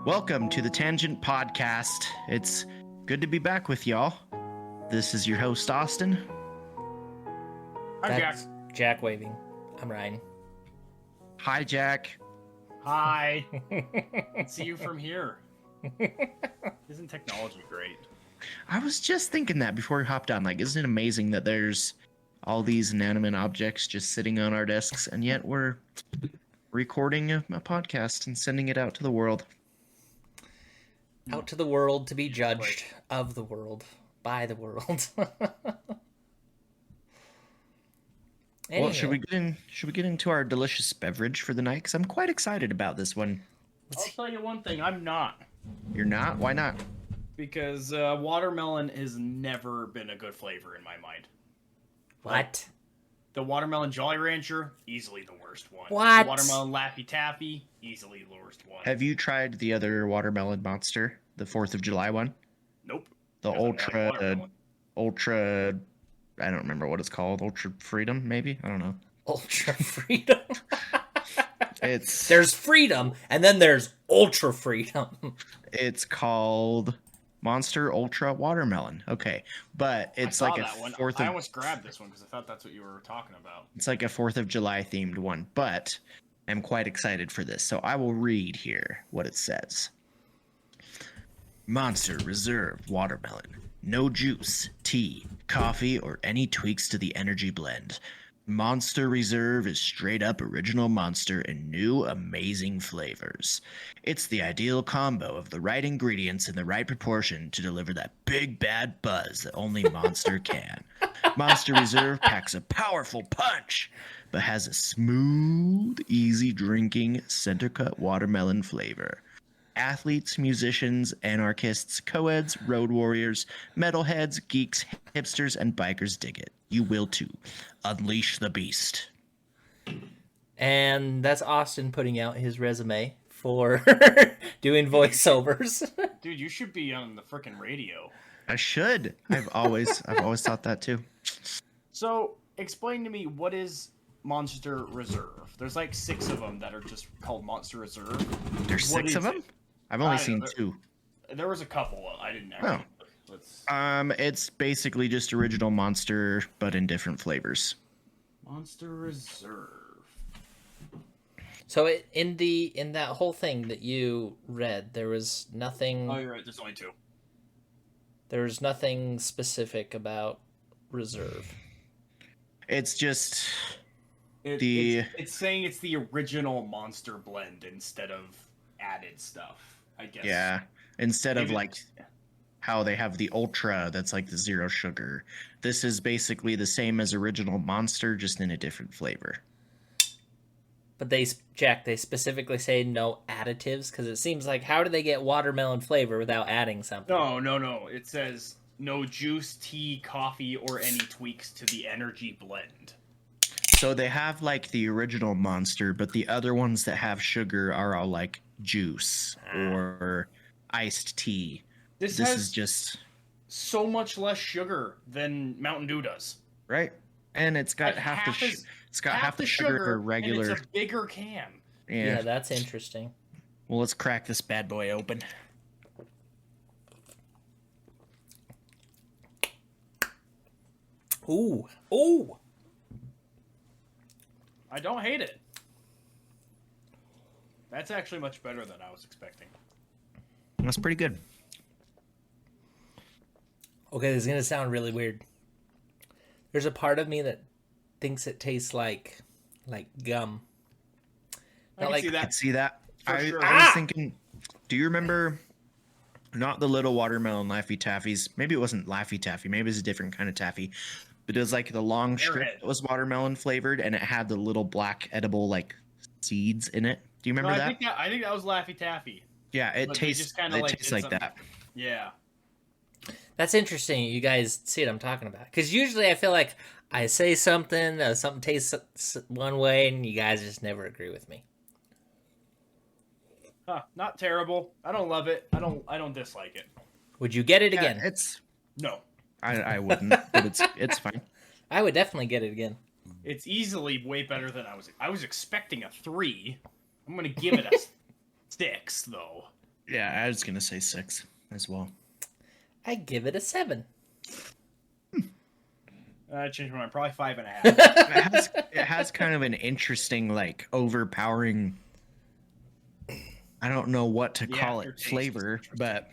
Welcome to the Tangent Podcast. It's good to be back with y'all. This is your host, Austin. I'm Jack. That's Jack waving. I'm Ryan. Hi, Jack. Hi. See you from here. Isn't technology great? I was just thinking that before we hopped on. Like, isn't it amazing that there's all these inanimate objects just sitting on our desks, and yet we're recording a podcast and sending it out to the world? Out to the world to be judged of the world, by the world. Well, should we get into our delicious beverage for the night? Because I'm quite excited about this one. I'll tell you one thing, I'm not. You're not? Why not? Because watermelon has never been a good flavor in my mind. What? The watermelon Jolly Rancher, easily the worst one. What? The watermelon Laffy Taffy, easily the worst one. Have you tried the other watermelon monster, the 4th of July one? Nope. The Because I don't like watermelon. ultra, I don't remember what it's called. Ultra Freedom, maybe? I don't know. Ultra freedom. It's There's freedom, and then there's ultra freedom. it's called Monster Ultra Watermelon. Okay, but it's I saw like a that one. 4th I of almost grabbed this one because I thought that's what you were talking about. it's like a 4th of July themed one, but I'm quite excited for this. So I will read here what it says. Monster Reserve Watermelon. No juice, tea, coffee, or any tweaks to the energy blend. Monster Reserve is straight up original Monster and new amazing flavors. It's the ideal combo of the right ingredients in the right proportion to deliver that big bad buzz that only Monster can. Monster Reserve packs a powerful punch, but has a smooth, easy drinking center cut watermelon flavor. Athletes, musicians, anarchists, co-eds, road warriors, metalheads, geeks, hipsters, and bikers dig it. You will too. Unleash the beast. And that's Austin putting out his resume for doing voiceovers. Dude, you should be on the frickin' radio. I should. I've always thought that too. So, explain to me, what is Monster Reserve? There's like 6 of them that are just called Monster Reserve. There's What 6 is of them? it? I've only I seen know, 2. There was a couple. I didn't actually. Let's... It's basically just original Monster, but in different flavors. Monster Reserve. So in that whole thing that you read, there was nothing. Oh, you're right. There's only 2. There was nothing specific about reserve. It's just It's saying it's the original Monster blend instead of added stuff, I guess. yeah. Instead of Maybe- like how they have the Ultra that's like the 0 sugar. This is basically the same as original Monster, just in a different flavor. But they specifically say no additives because it seems like how do they get watermelon flavor without adding something? No. It says no juice, tea, coffee, or any tweaks to the energy blend. So they have like the original Monster, but the other ones that have sugar are all like juice or iced tea. This This has is just so much less sugar than Mountain Dew does. right, and it's got Like half the sugar of a regular. and it's a bigger can. Yeah, that's interesting. Well, let's crack this bad boy open. Ooh. I don't hate it. That's actually much better than I was expecting. That's pretty good. Okay, this is gonna sound really weird. There's a part of me that thinks it tastes like gum. I Not can like- see I that. could see that. For I sure. was thinking, do you remember not the little watermelon Laffy Taffies? Maybe it wasn't Laffy Taffy. Maybe it was a different kind of taffy. But it was like the long strip Airhead. that was watermelon flavored, and it had the little black edible like seeds in it. Do you No, remember I that? think that was Laffy Taffy. Yeah, it But they tastes. just kinda, It like, tastes did like something- that. Yeah. That's interesting. You guys see what I'm talking about? Because usually I feel like I say something, something tastes one way, and you guys just never agree with me. Huh, not terrible. I don't love it. I don't dislike it. Would you get it Yeah, again? it's. No. I wouldn't, but it's fine. I would definitely get it again. It's easily way better than I was expecting a 3. I'm gonna give it a 6 though. Yeah, I was gonna say 6 as well. I give it a 7. I changed my mind. Probably 5.5. It has kind of an interesting, like, overpowering. I don't know what to The call it, aftertaste is flavor, interesting. but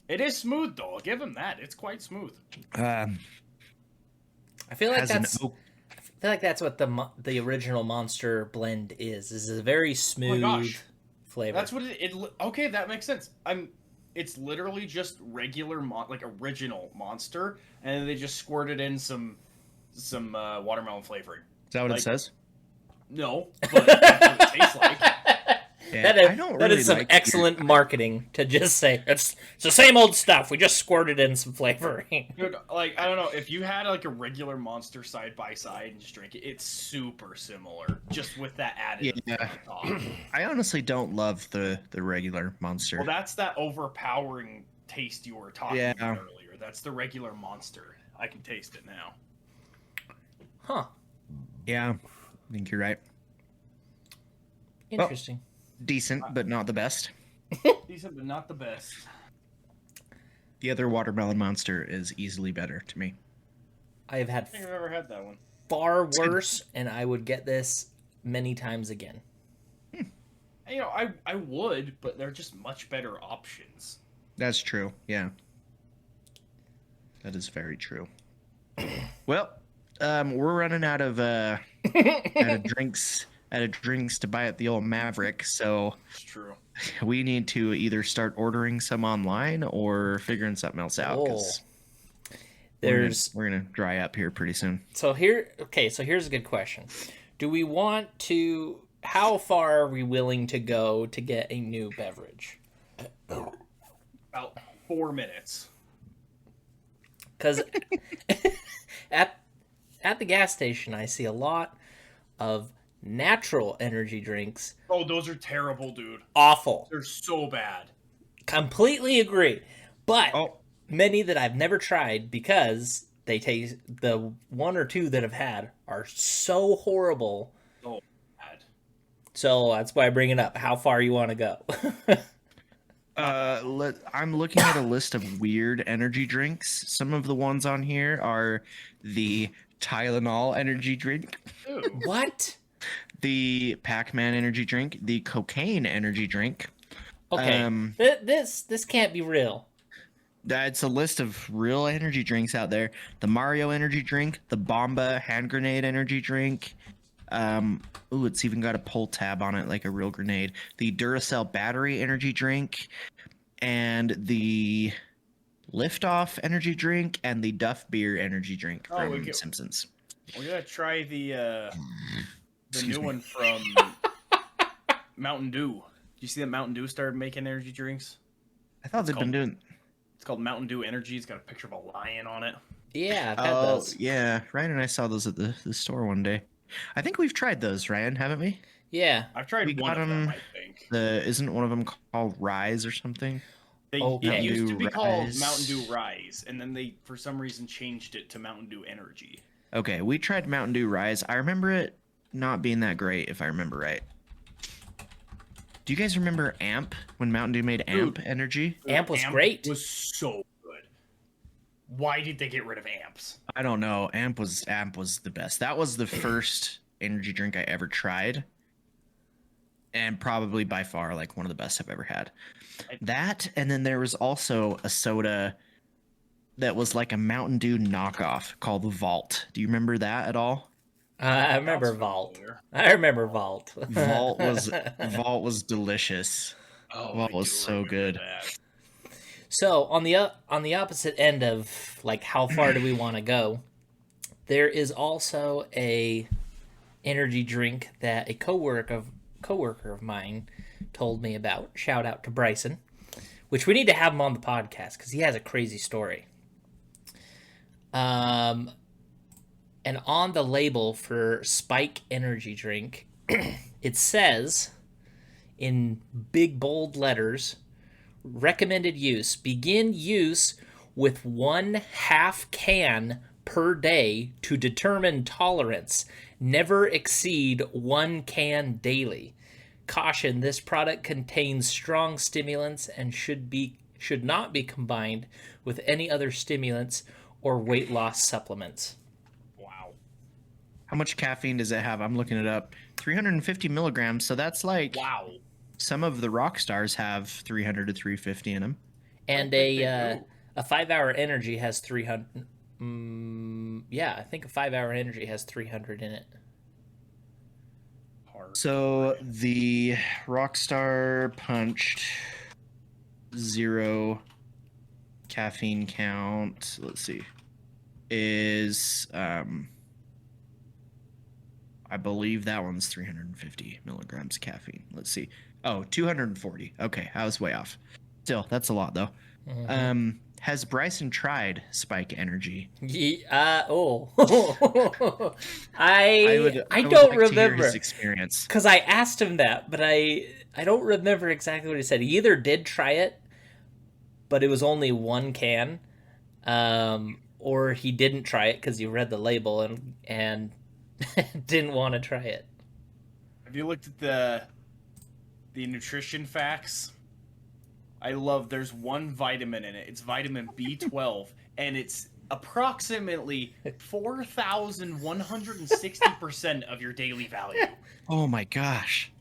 It is smooth though. I'll give him that. It's quite smooth. um, I feel like has an that's I feel like that's what the original Monster blend is. Is a very smooth gosh. flavor. That's what it. Okay, that makes sense. It's literally just regular like original Monster, and then they just squirted in some watermelon flavoring. is that what Like- it says? No, but that's what it tastes like. Yeah, That is, I don't that really is some like excellent marketing to just say it's the same old stuff. We just squirted in some flavoring. Dude, like I don't know if you had like a regular Monster side by side and just drink it, it's super similar, just with that added Yeah. on top. I honestly don't love the regular Monster. Well, that's that overpowering taste you were talking Yeah. about earlier. That's the regular Monster. I can taste it now. Huh. Yeah, I think you're right. Interesting. Decent, but not the best. Decent, but not the best. The other watermelon Monster is easily better to me. I have had I think I've ever had that one. far worse, and I would get this many times again. You know, I would, but they're just much better options. That's true. Yeah, that is very true. Well, we're running out of drinks to buy at the old Maverick, so It's true. we need to either start ordering some online or figuring something else out. 'Cause we're gonna dry up here pretty soon. So here's a good question. Do we want to how far are we willing to go to get a new beverage? About 4 minutes. Cuz at the gas station I see a lot of natural energy drinks. Oh, those are terrible, dude. Awful. They're so bad. Completely agree. But Oh, many that I've never tried because they taste the one or two that I've had are so horrible. So bad. So that's why I bring it up. How far you want to go? I'm looking at a list of weird energy drinks. Some of the ones on here are the Tylenol energy drink, Ew. What? the Pac-Man energy drink, the cocaine energy drink. Okay. This can't be real. That's a list of real energy drinks out there. The Mario energy drink, the Bomba hand grenade energy drink. Ooh, it's even got a pull tab on it like a real grenade. The Duracell battery energy drink, and the Liftoff energy drink, and the Duff beer energy drink Oh, from we get- Simpsons. We're gonna try the Excuse new me. one from Mountain Dew. Did you see that Mountain Dew started making energy drinks? I thought they'd been called- doing. It's called Mountain Dew Energy. It's got a picture of a lion on it. Yeah, I've had Oh, those. yeah. Ryan and I saw those at the store one day. I think we've tried those, Ryan, haven't we? Yeah. I've tried We one got of them, 'em- I think. Isn't one of them called Rise or something? Okay. It used to be called Rise. Mountain Dew Rise, and then they, for some reason, changed it to Mountain Dew Energy. Okay, we tried Mountain Dew Rise. I remember it not being that great, if I remember right. Do you guys remember Amp when Mountain Dew made Amp Energy? Amp was great. Was so good. Why did they get rid of amps? I don't know. Amp was the best. That was the first energy drink I ever tried, and probably by far like one of the best I've ever had. That, and then there was also a soda that was like a Mountain Dew knockoff called Vault. Do you remember that at all? I remember Sounds Vault. familiar. I remember Vault. Vault was delicious. Oh, Vault I was do so remember good. that. So on the opposite end of like how far do we want to go, there is also a energy drink that a coworker of mine told me about. Shout out to Bryson, which we need to have him on the podcast because he has a crazy story. And on the label for Spike energy drink, it says in big bold letters, recommended use, begin use with 1/2 can per day to determine tolerance, never exceed 1 can daily. Caution, this product contains strong stimulants and should not be combined with any other stimulants or weight loss supplements. Wow. How much caffeine does it have? I'm looking it up. 350 milligrams. So that's like Wow. some of the rock stars have 300 to 350 in them. And a 5-hour energy has 300. Yeah, I think a 5-hour energy has 300 in it. Hard. So the Rockstar Punched 0 caffeine count, let's see, is I believe that one's 350 milligrams of caffeine. Let's see. Oh, 240. Okay, I was way off. Still, that's a lot though. Mhm. Has Bryson tried Spike Energy? I would don't like to hear remember his experience. because I asked him that, but I don't remember exactly what he said. He either did try it, but it was only 1 can, or he didn't try it because he read the label and didn't want to try it. Have you looked at the nutrition facts? I love. There's one vitamin in it. It's vitamin B12, and it's approximately 4,160% of your daily value. Oh my gosh.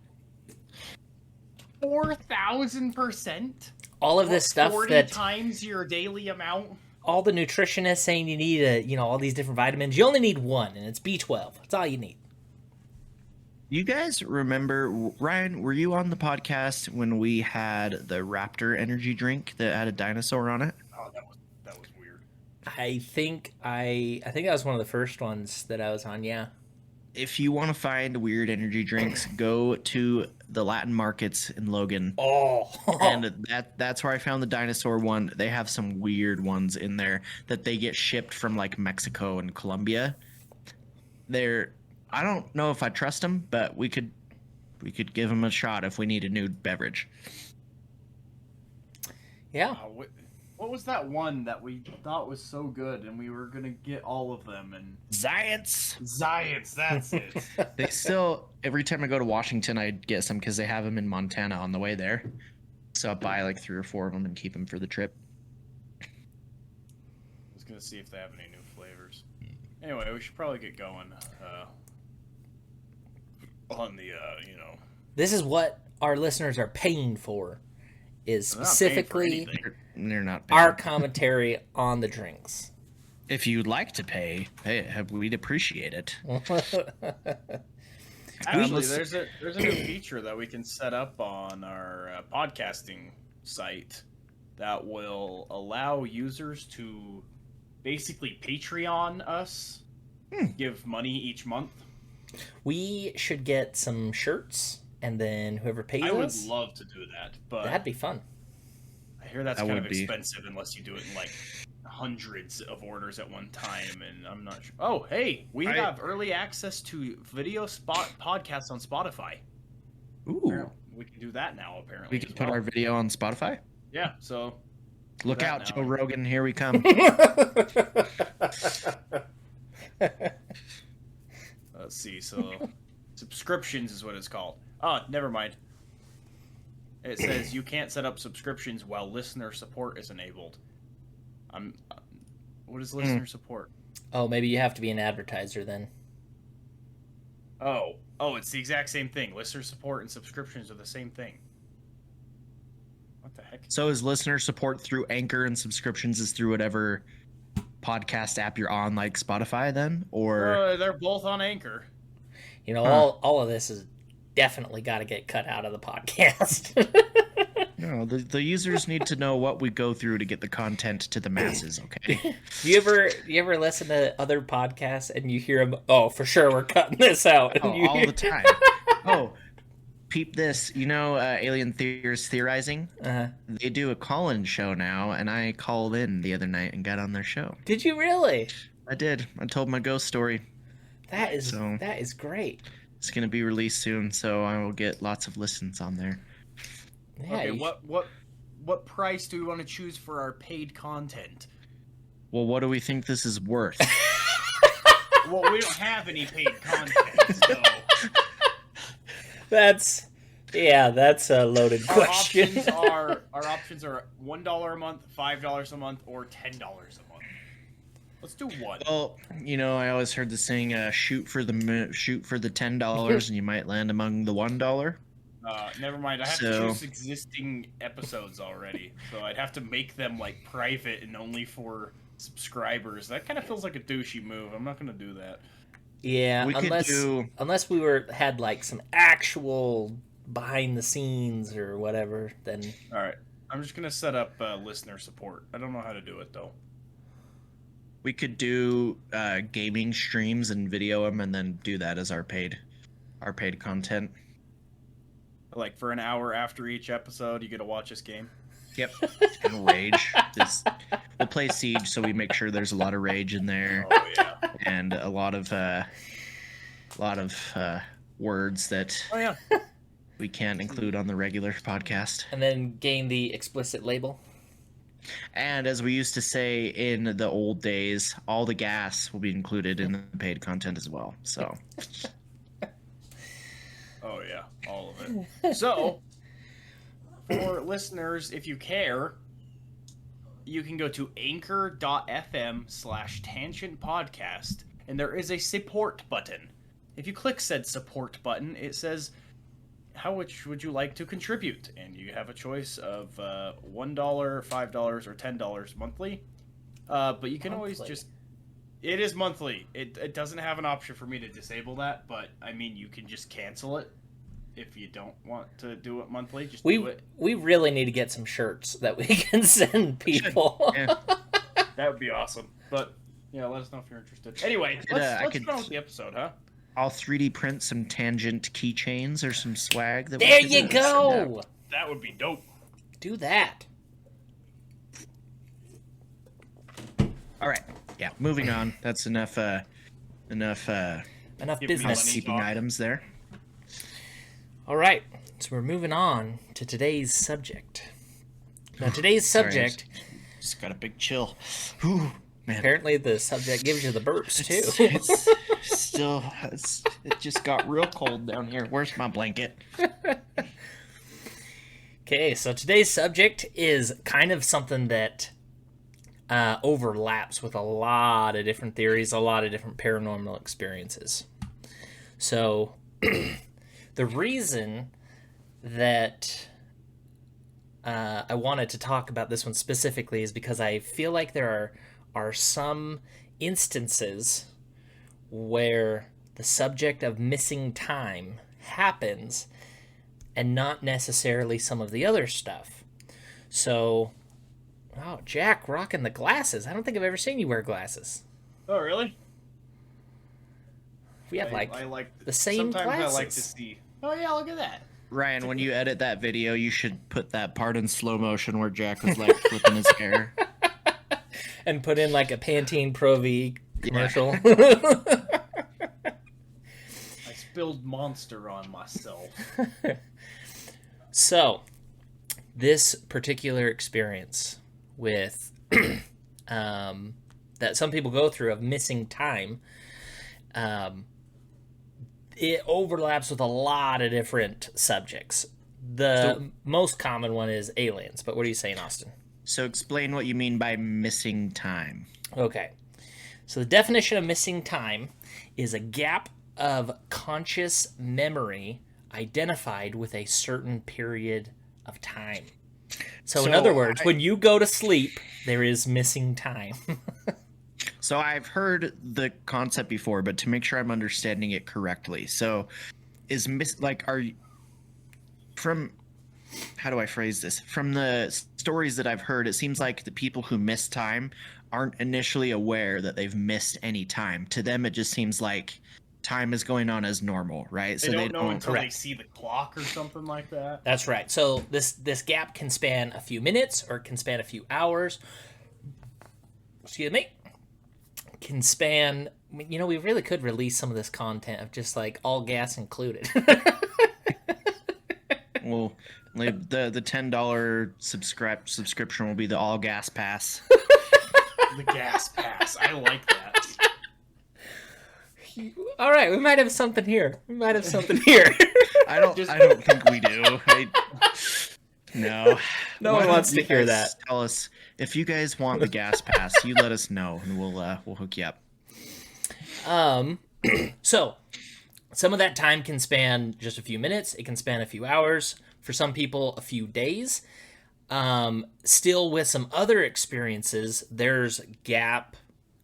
4,000%. All of this stuff 40 that times your daily amount. all the nutritionists saying you need all these different vitamins. You only need one, and it's B12. That's all you need. You guys remember, Ryan, were you on the podcast when we had the Raptor energy drink that had a dinosaur on it? Oh, that was weird. I think that was one of the first ones that I was on. Yeah. If you want to find weird energy drinks, go to the Latin markets in Logan. Oh. And that's where I found the dinosaur one. They have some weird ones in there that they get shipped from like Mexico and Colombia. I don't know if I trust them, but we could give them a shot if we need a new beverage. Yeah. What was that one that we thought was so good and we were gonna get all of them? And Science. that's it. They still, every time I go to Washington, I get some because they have them in Montana on the way there. So I'll buy like 3 or 4 of them and keep them for the trip. I was gonna see if they have any new flavors. Anyway, we should probably get going on the This is what our listeners are paying for, is They're not paying for specifically anything. They're not our bad. commentary on the drinks. If you'd like to pay, hey, we'd appreciate it. Actually, there's a new feature that we can set up on our podcasting site that will allow users to basically Patreon us, give money each month. We should get some shirts, and then whoever pays I would us, love to do that, but that'd be fun. I hear that's That kind of would be. expensive unless you do it in like hundreds of orders at one time, and I'm not sure. Oh, hey, we have early access to video podcasts on Spotify. Ooh. We can do that now, apparently. We can as put well. our video on Spotify. Yeah, so Look that out, now. Joe Rogan. Here we come. let's see. So subscriptions is what it's called. Oh, never mind. It says you can't set up subscriptions while listener support is enabled. What is listener support? Oh, maybe you have to be an advertiser then. Oh, it's the exact same thing. Listener support and subscriptions are the same thing. What the heck? So is listener support through Anchor and subscriptions is through whatever podcast app you're on, like Spotify then? Or They're both on Anchor. All of this is definitely got to get cut out of the podcast. no, the users need to know what we go through to get the content to the masses, okay? You ever listen to other podcasts and you hear them? Oh, for sure, we're cutting this out. And Oh, all the time. Oh, peep this. Alien Theories Theorizing? Uh-huh. They do a call-in show now, and I called in the other night and got on their show. Did you really? I did. I told my ghost story. That is So- that is great. It's going to be released soon, so I will get lots of listens on there. Yeah, Okay, you- what price do we want to choose for our paid content? Well, what do we think this is worth? Well, we don't have any paid content, so That's Yeah, that's a loaded Our question. options are $1 a month, $5 a month, or $10 a month. Let's do one. Well, I always heard the saying, shoot for the $10 and you might land among the $1. Never mind. I have to So- choose existing episodes already, so I'd have to make them like private and only for subscribers. That kind of feels like a douchey move. I'm not gonna do that. Yeah, We could do- unless we had like some actual behind the scenes or whatever, then All right, I'm just gonna set up listener support. I don't know how to do it though. We could do gaming streams and video them, and then do that as our paid content. Like for an hour after each episode, you get to watch this game. Yep. And rage. We'll play Siege, so we make sure there's a lot of rage in there, Oh yeah. and a lot of words that Oh yeah. we can't include on the regular podcast. and then gain the explicit label. And as we used to say in the old days, all the gas will be included in the paid content as well. So Oh yeah, all of it. So, for listeners, if you care, you can go to anchor.fm/tangent podcast, and there is a support button. If you click said support button, it says, how much would you like to contribute? And you have a choice of $1, $5, or $10 monthly. But you can always Monthly. just... It is monthly. It doesn't have an option for me to disable that, but, I mean, you can just cancel it if you don't want to do it monthly. Just do it. We really need to get some shirts that we can send people. yeah. That would be awesome. But, yeah, let us know if you're interested. Anyway, I let's could- get on with the episode, huh? I'll 3D print some tangent keychains or some swag. That we There could you send out. go. That would be dope. Do that. All right. Yeah. Moving on. That's enough. Enough Enough Give me business. money. housekeeping talk. items there. All right, so we're moving on to today's subject. Now, today's Sorry, subject, Just got a big chill. Whew, man. apparently the subject gives you the burps, too. It just got real cold down here. Where's my blanket? Okay, so today's subject is kind of something that overlaps with a lot of different theories, a lot of different paranormal experiences. So, the reason that I wanted to talk about this one specifically is because I feel like there are some instances where the subject of missing time happens and not necessarily some of the other stuff. So, oh, Jack rocking the glasses. I don't think I've ever seen you wear glasses. Oh, really? We have I like the same sometimes I like to glasses. see. Oh yeah, look at that. Ryan, when you edit that video, you should put that part in slow motion where Jack was like flipping his hair. And put in like a Pantene Pro V commercial. I spilled Monster on myself. So, this particular experience with that some people go through of missing time, it overlaps with a lot of different subjects. The most common one is aliens, but what are you saying, Austin? So explain what you mean by missing time. Okay. So the definition of missing time is a gap of conscious memory identified with a certain period of time. So in So other words, when you go to sleep, there is missing time. So I've heard the concept before, but to make sure I'm understanding it correctly. So how do I phrase this? From the stories that I've heard, it seems like the people who miss time aren't initially aware that they've missed any time. To them, it just seems like time is going on as normal, right? They don't know until they see the clock or something like that. That's right. So this gap can span a few minutes or it can span a few hours. Excuse me. Can span, we really could release some of this content of just like all gas included. Well, the $10 subscription will be the all gas pass. The gas pass. I like that. All right, we might have something here. I don't think we do. No. No Why one don't wants to you hear guys that. Tell us if you guys want the gas pass. You let us know, and we'll hook you up. So some of that time can span just a few minutes. It can span a few hours. For some people, a few days. Still, with some other experiences, there's gaps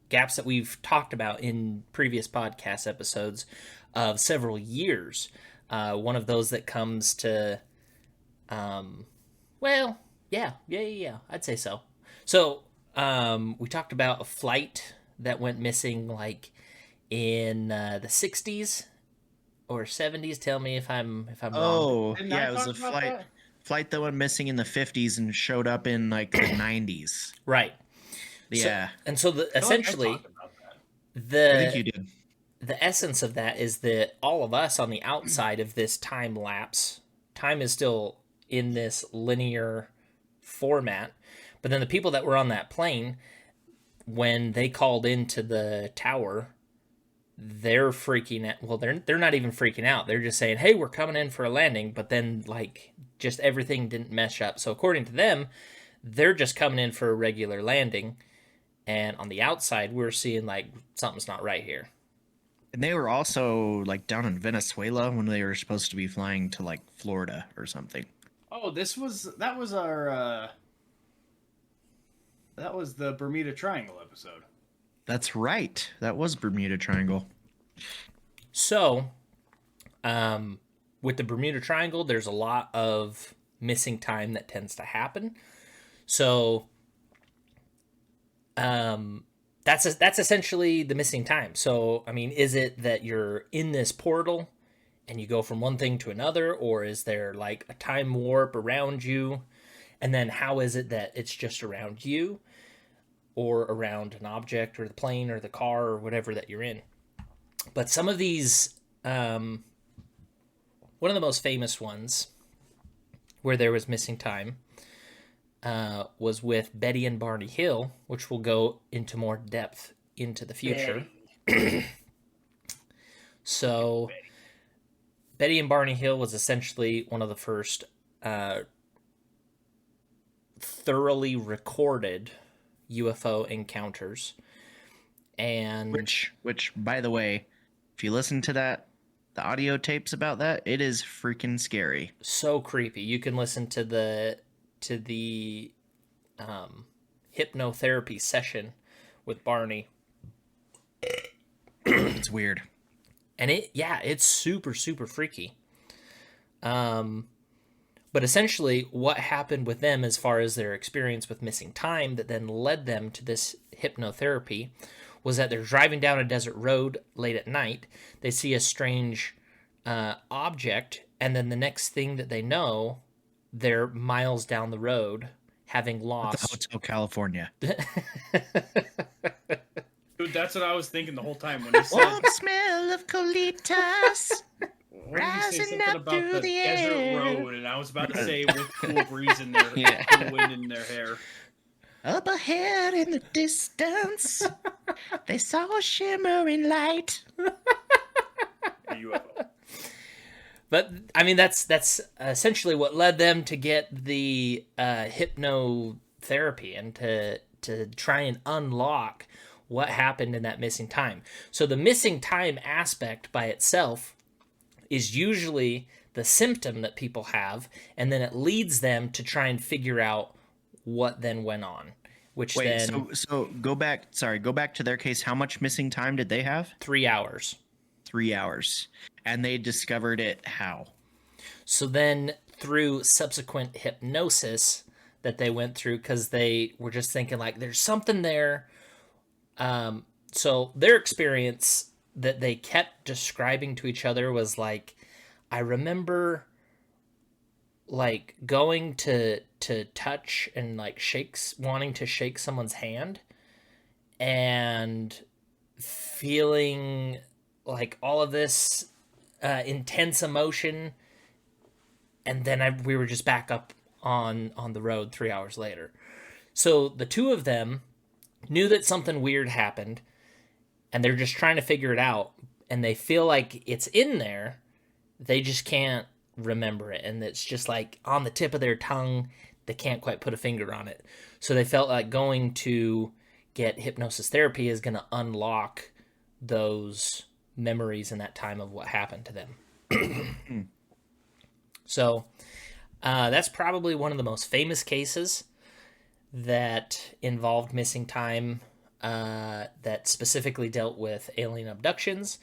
that we've talked about in previous podcast episodes of several years. One of those that comes to, well, yeah, I'd say so. So, we talked about a flight that went missing, like in the '60s or '70s. Tell me if I'm wrong. Oh, Didn't yeah, I it was talk a about that? flight that went missing in the 50s and showed up in like the 90s. Right. Yeah, So I feel like I essentially, talked about that. I think you did. the essence of that is that all of us on the outside of this time lapse, time is still in this linear format, but then the people that were on that plane, when they called into the tower, they're freaking out. Well, they're not even freaking out. They're just saying, "Hey, we're coming in for a landing," but then like just everything didn't mesh up. So according to them, they're just coming in for a regular landing, and on the outside, we're seeing like something's not right here. And they were also like down in Venezuela when they were supposed to be flying to like Florida or something. Oh, that was the Bermuda Triangle episode. That's right. That was Bermuda Triangle. So, with the Bermuda Triangle, there's a lot of missing time that tends to happen. So, that's essentially the missing time. So, I mean, is it that you're in this portal and you go from one thing to another, or is there like a time warp around you? And then how is it that it's just around you, or around an object or the plane or the car or whatever that you're in? But some of these, one of the most famous ones where there was missing time was with Betty and Barney Hill, which will go into more depth into the future. So, Betty and Barney Hill was essentially one of the first thoroughly recorded UFO encounters. And Which by the way, if you listen to the audio tapes about that, it is freaking scary. so creepy. You can listen to the hypnotherapy session with Barney, It's weird. and it's super freaky. But essentially, what happened with them as far as their experience with missing time that then led them to this hypnotherapy was that they're driving down a desert road late at night. They see a strange object, and then the next thing that they know, they're miles down the road, having The lost. Hotel California. Dude, that's what I was thinking the whole time when he said, Warm smell of colitas. what did he say? rising Something up about through the the desert air. road, and I was about to say with cool breeze in their Yeah. cool wind in their hair. Up ahead in the distance, they saw a shimmering light. A UFO. But I mean, that's essentially what led them to get the hypnotherapy and to try and unlock what happened in that missing time. So the missing time aspect by itself is usually the symptom that people have, and then it leads them to try and figure out what then went on. Which Wait, then so go back to their case. How much missing time did they have? 3 hours. 3 hours. And they discovered it how? So then, through subsequent hypnosis that they went through, because they were just thinking like, "There's something there." So their experience that they kept describing to each other was like, "I remember, like going to touch and like wanting to shake someone's hand, and feeling like all of this intense emotion." And then we were just back up on the road 3 hours later. So the two of them knew that something weird happened, and they're just trying to figure it out. And they feel like it's in there. They just can't remember it, and it's just like on the tip of their tongue. They can't quite put a finger on it. So they felt like going to get hypnosis therapy is going to unlock those memories in that time of what happened to them. So that's probably one of the most famous cases that involved missing time, that specifically dealt with alien abductions,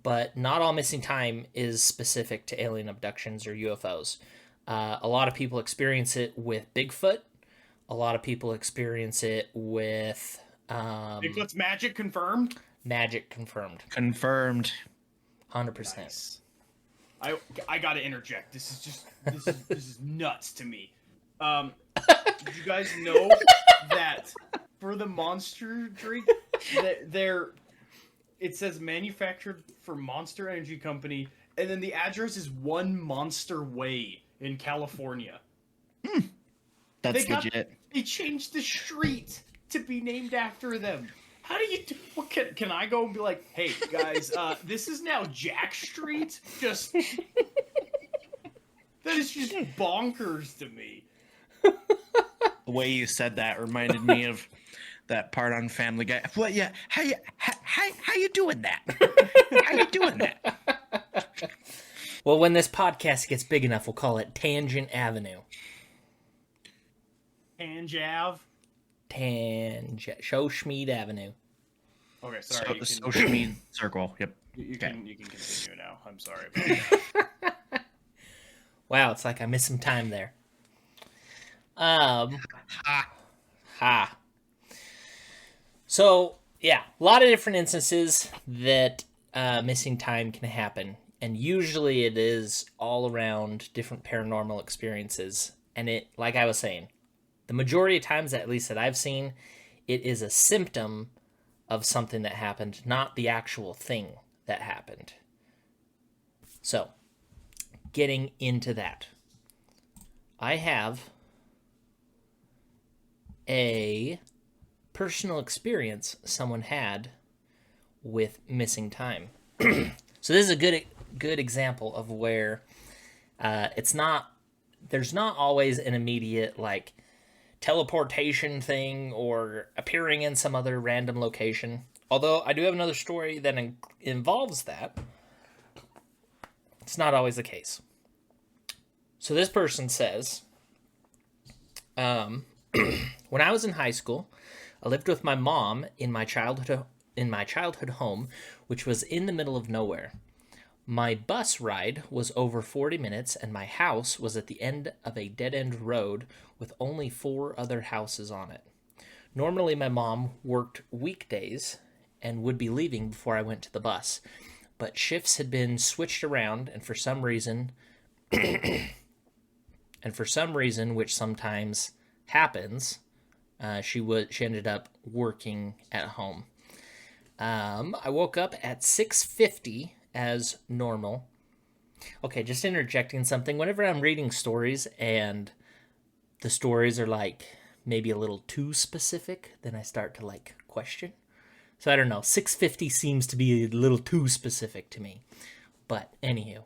but not all missing time is specific to alien abductions or UFOs. A lot of people experience it with Bigfoot. A lot of people experience it with Bigfoot's magic confirmed. magic confirmed. Confirmed. 100%. Nice. I gotta interject. This is nuts to me. Did you guys know that for the Monster drink, that it says manufactured for Monster Energy Company, and then the address is One Monster Way in California. That's legit. They changed the street to be named after them. How do you do? What can I go and be like, hey guys, this is now Jack Street? Just that is just bonkers to me. The way you said that reminded me of that part on Family Guy. Well, yeah, how you doing that? How you doing that? Well, when this podcast gets big enough, we'll call it Tangent Avenue. Panjav. Show Schmied Avenue. Okay, sorry. Social media circle. Yep. You Okay. can continue now. I'm sorry about that. Wow, it's like I missed some time there. Ha. Ha. So, yeah, a lot of different instances that missing time can happen. And usually it is all around different paranormal experiences. And it, like I was saying, the majority of times, at least that I've seen, it is a symptom of something that happened, not the actual thing that happened. So, getting into that, I have a personal experience someone had with missing time. So this is a good example of where there's not always an immediate like teleportation thing or appearing in some other random location. Although I do have another story that involves that. It's not always the case. So this person says, when I was in high school, I lived with my mom in my childhood home, which was in the middle of nowhere. My bus ride was over 40 minutes, and my house was at the end of a dead-end road with only 4 other houses on it. Normally, my mom worked weekdays and would be leaving before I went to the bus, but shifts had been switched around, and for some reason, which sometimes happens, she ended up working at home. I woke up at 6:50 as normal. Okay, just interjecting something. Whenever I'm reading stories and the stories are like maybe a little too specific, then I start to like question. So I don't know. 6:50 seems to be a little too specific to me. But anywho,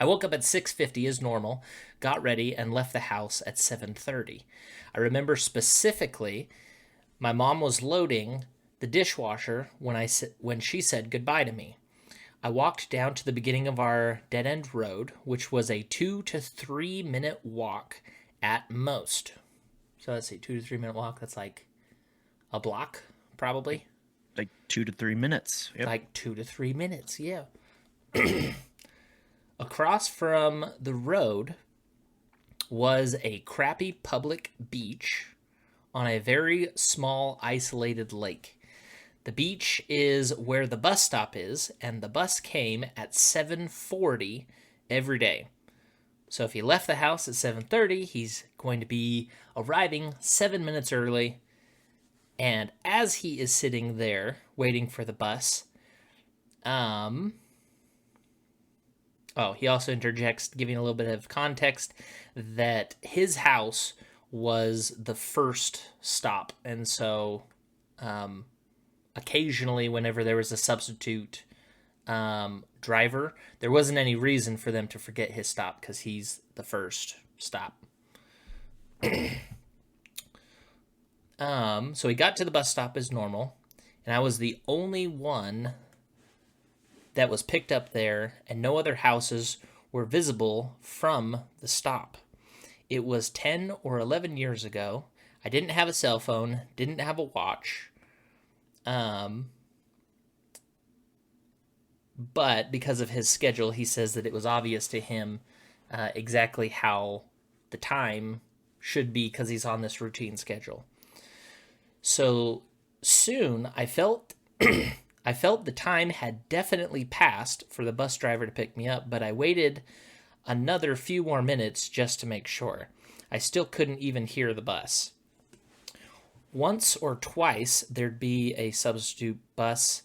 I woke up at 6:50 as normal, got ready, and left the house at 7:30. I remember specifically my mom was loading the dishwasher when she said goodbye to me. I walked down to the beginning of our dead-end road, which was a 2 to 3 minute walk at most. So let's see, 2 to 3 minute walk, that's like a block, probably. Like 2 to 3 minutes. Yep. Like 2 to 3 minutes, yeah. Across from the road was a crappy public beach on a very small, isolated lake. The beach is where the bus stop is, and the bus came at 7:40 every day. So if he left the house at 7:30, he's going to be arriving 7 minutes early. And as he is sitting there waiting for the bus, he also interjects, giving a little bit of context, that his house was the first stop. And so occasionally, whenever there was a substitute driver, there wasn't any reason for them to forget his stop because he's the first stop. So we got to the bus stop as normal, and I was the only one that was picked up there, and no other houses were visible from the stop. It was 10 or 11 years ago. I didn't have a cell phone, didn't have a watch. But because of his schedule, he says that it was obvious to him exactly how the time should be because he's on this routine schedule. So soon I felt I felt the time had definitely passed for the bus driver to pick me up, but I waited another few more minutes just to make sure. I still couldn't even hear the bus. Once or twice there'd be a substitute bus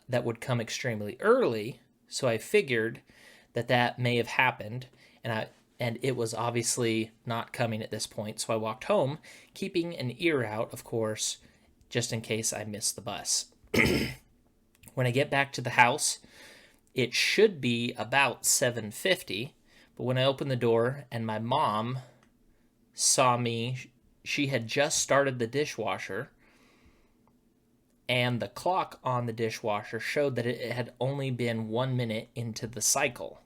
that would come extremely early, so I figured that may have happened, and it was obviously not coming at this point, so I walked home, keeping an ear out, of course, just in case I missed the bus. When I get back to the house, it should be about 7:50, but when I opened the door and my mom saw me, she had just started the dishwasher, and the clock on the dishwasher showed that it had only been 1 minute into the cycle.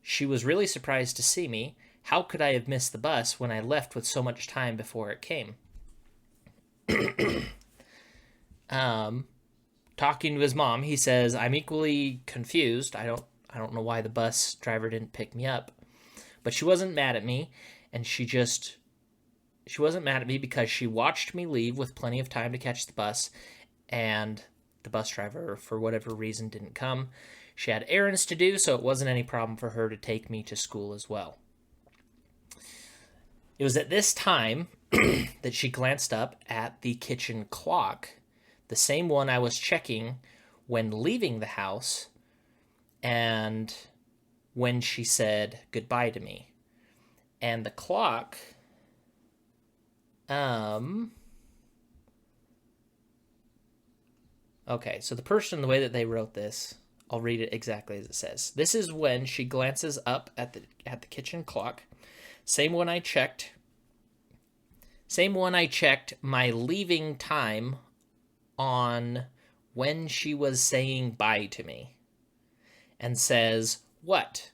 She was really surprised to see me. How could I have missed the bus when I left with so much time before it came? Talking to his mom, he says, I'm equally confused. I don't know why the bus driver didn't pick me up. But she wasn't mad at me, and she wasn't mad at me because she watched me leave with plenty of time to catch the bus, and the bus driver, for whatever reason, didn't come. She had errands to do, so it wasn't any problem for her to take me to school as well. It was at this time that she glanced up at the kitchen clock, the same one I was checking when leaving the house, and when she said goodbye to me. And the clock, okay, so the person, the way that they wrote this, I'll read it exactly as it says. This is when she glances up at the kitchen clock. Same one I checked my leaving time on when she was saying bye to me. And says, what?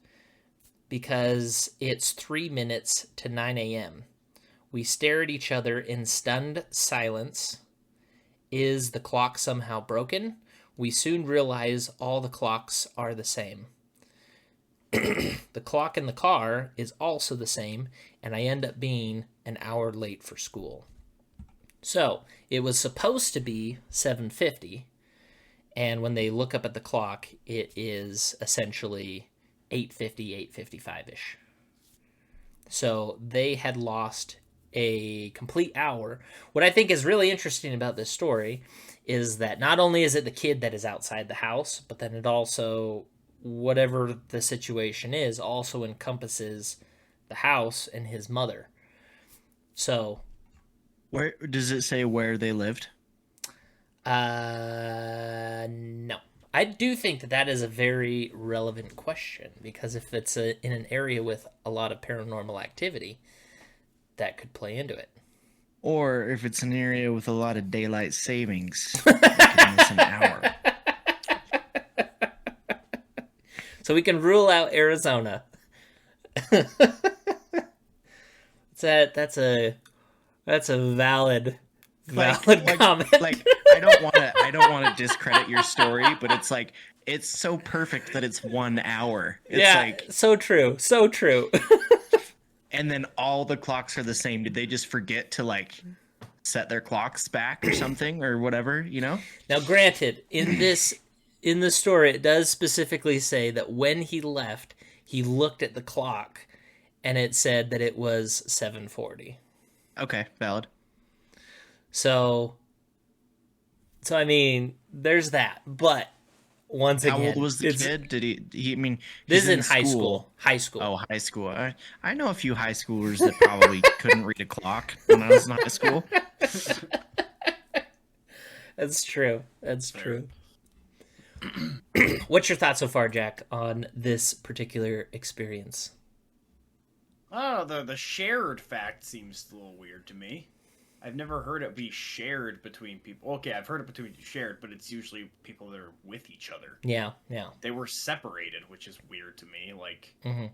Because it's 3 minutes to 9 a.m. We stare at each other in stunned silence. Is the clock somehow broken? We soon realize all the clocks are the same. The clock in the car is also the same, and I end up being an hour late for school. So, it was supposed to be 7:50, and when they look up at the clock, it is essentially 8:50, 8:55-ish. So, they had lost a complete hour. What I think is really interesting about this story is that not only is it the kid that is outside the house, but then it also, whatever the situation is, also encompasses the house and his mother. So, Where does it say where they lived? no. I do think that is a very relevant question, because if it's in an area with a lot of paranormal activity, that could play into it. Or if it's an area with a lot of daylight savings, they could miss an hour. So we can rule out Arizona. That's a valid comment. Like I don't want to discredit your story, but it's like it's so perfect that it's 1 hour. It's like so true. And then all the clocks are the same. Did they just forget to like set their clocks back or something or whatever, you know? Now, granted, in the story, it does specifically say that when he left, he looked at the clock and it said that it was 7:40. Okay, valid. So I mean, there's that. But once again, how old was the kid? Did he? I mean, this is in high school. High school. Oh, high school. I know a few high schoolers that probably couldn't read a clock when I was in high school. That's true. That's true. What's your thoughts so far, Jack, on this particular experience? Oh, the shared fact seems a little weird to me. I've never heard it be shared between people. Okay, I've heard it between shared, but it's usually people that are with each other. Yeah, yeah. They were separated, which is weird to me. Like, Hmm.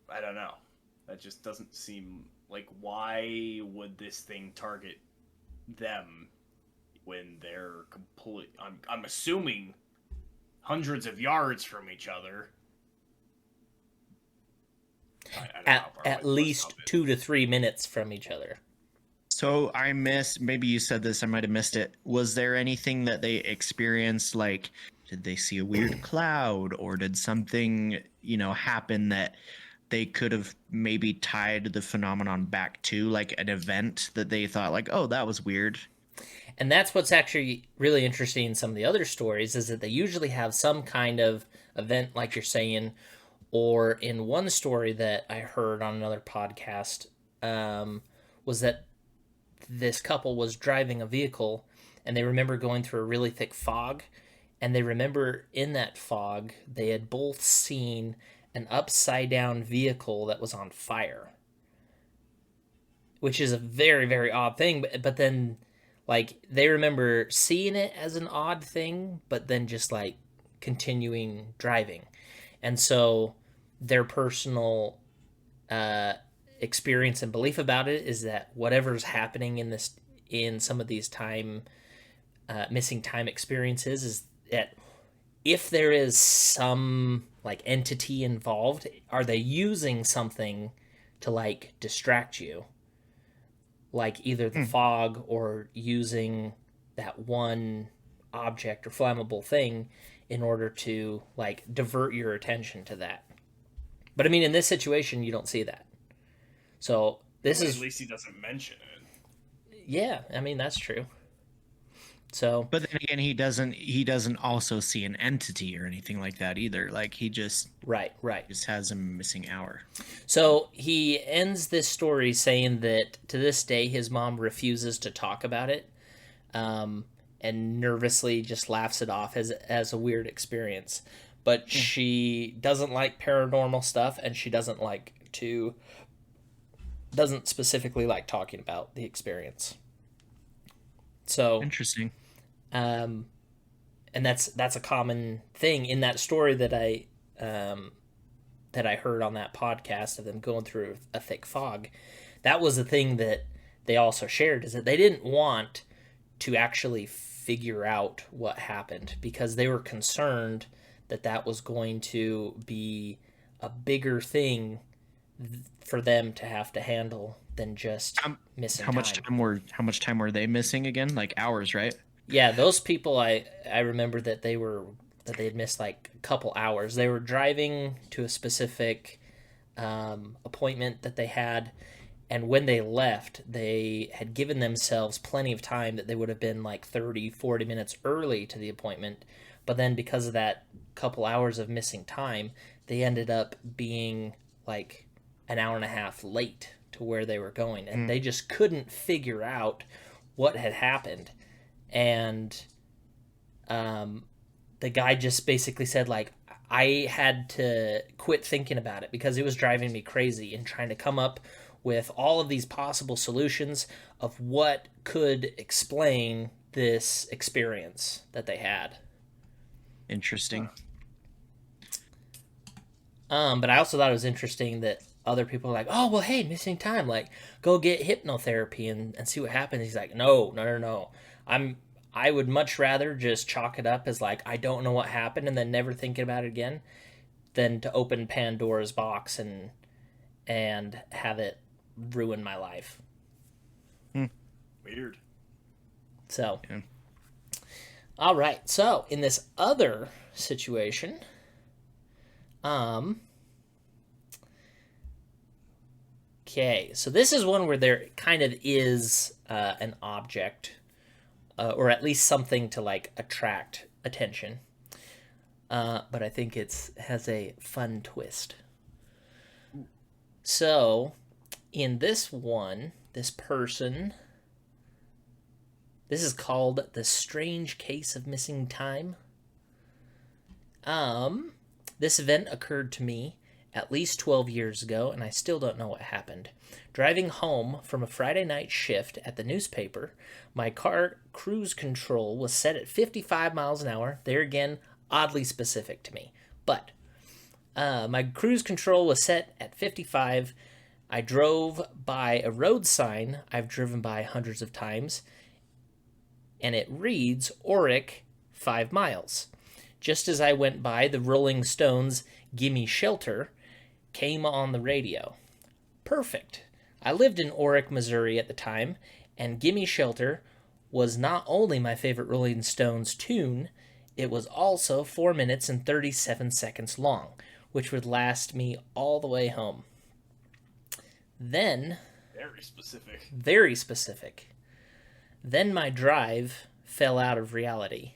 I don't know. That just doesn't seem like, why would this thing target them when they're complete? I'm assuming hundreds of yards from each other. I don't know how far At away the bus least stop is. 2 to 3 minutes from each other. So I missed, maybe you said this, I might have missed it. Was there anything that they experienced? Like, did they see a weird cloud, or did something, happen that they could have maybe tied the phenomenon back to, like an event that they thought, like, oh, that was weird? And that's what's actually really interesting in some of the other stories is that they usually have some kind of event, like you're saying, or in one story that I heard on another podcast, was that this couple was driving a vehicle and they remember going through a really thick fog, and they remember in that fog they had both seen an upside down vehicle that was on fire, which is a very, very odd thing. But then, like, they remember seeing it as an odd thing, but then just like continuing driving. And so their personal experience and belief about it is that whatever's happening in some of these missing time experiences is that if there is some like entity involved, are they using something to like distract you, like either the fog or using that one object or flammable thing in order to like divert your attention to that. But I mean, in this situation, you don't see that. So this Well, is, at least he doesn't mention it. yeah, I mean, that's true. So, But then again, he doesn't also see an entity or anything like that either. Like, he just right, right. just has a missing hour. So he ends this story saying that to this day, his mom refuses to talk about it, and nervously just laughs it off as a weird experience. But she doesn't like paranormal stuff, and she doesn't specifically like talking about the experience. So, Interesting. and that's a common thing in that story that I heard on that podcast of them going through a thick fog. That was the thing that they also shared, is that they didn't want to actually figure out what happened because they were concerned that that was going to be a bigger thing for them to have to handle than just missing How much time were they missing again? Like hours, right? Yeah, those people, I remember that they had missed like a couple hours. They were driving to a specific appointment that they had, and when they left, they had given themselves plenty of time that they would have been like 30, 40 minutes early to the appointment. But then because of that couple hours of missing time, they ended up being like an hour and a half late to where they were going, and they just couldn't figure out what had happened. And the guy just basically said, like, I had to quit thinking about it because it was driving me crazy and trying to come up with all of these possible solutions of what could explain this experience that they had. Interesting. But I also thought it was interesting that other people were like, oh, well, hey, missing time, like, go get hypnotherapy and see what happens. He's like, no. I would much rather just chalk it up as like, I don't know what happened and then never thinking about it again than to open Pandora's box and have it ruin my life. Weird. So, Yeah. all right. So in this other situation, okay, so this is one where there kind of is an object, or at least something to like attract attention. But I think it has a fun twist. So, in this one, this person This is called The Strange Case of Missing Time. This event occurred to me at least 12 years ago, and I still don't know what happened. Driving home from a Friday night shift at the newspaper, my car cruise control was set at 55 miles an hour. There again, oddly specific to me. But my cruise control was set at 55. I drove by a road sign I've driven by hundreds of times, and it reads Auric 5 miles. Just as I went by, the Rolling Stones' Gimme Shelter came on the radio. Perfect. I lived in Auric, Missouri at the time, and Gimme Shelter was not only my favorite Rolling Stones tune, it was also 4 minutes and 37 seconds long, which would last me all the way home. Then, very specific. Then my drive fell out of reality.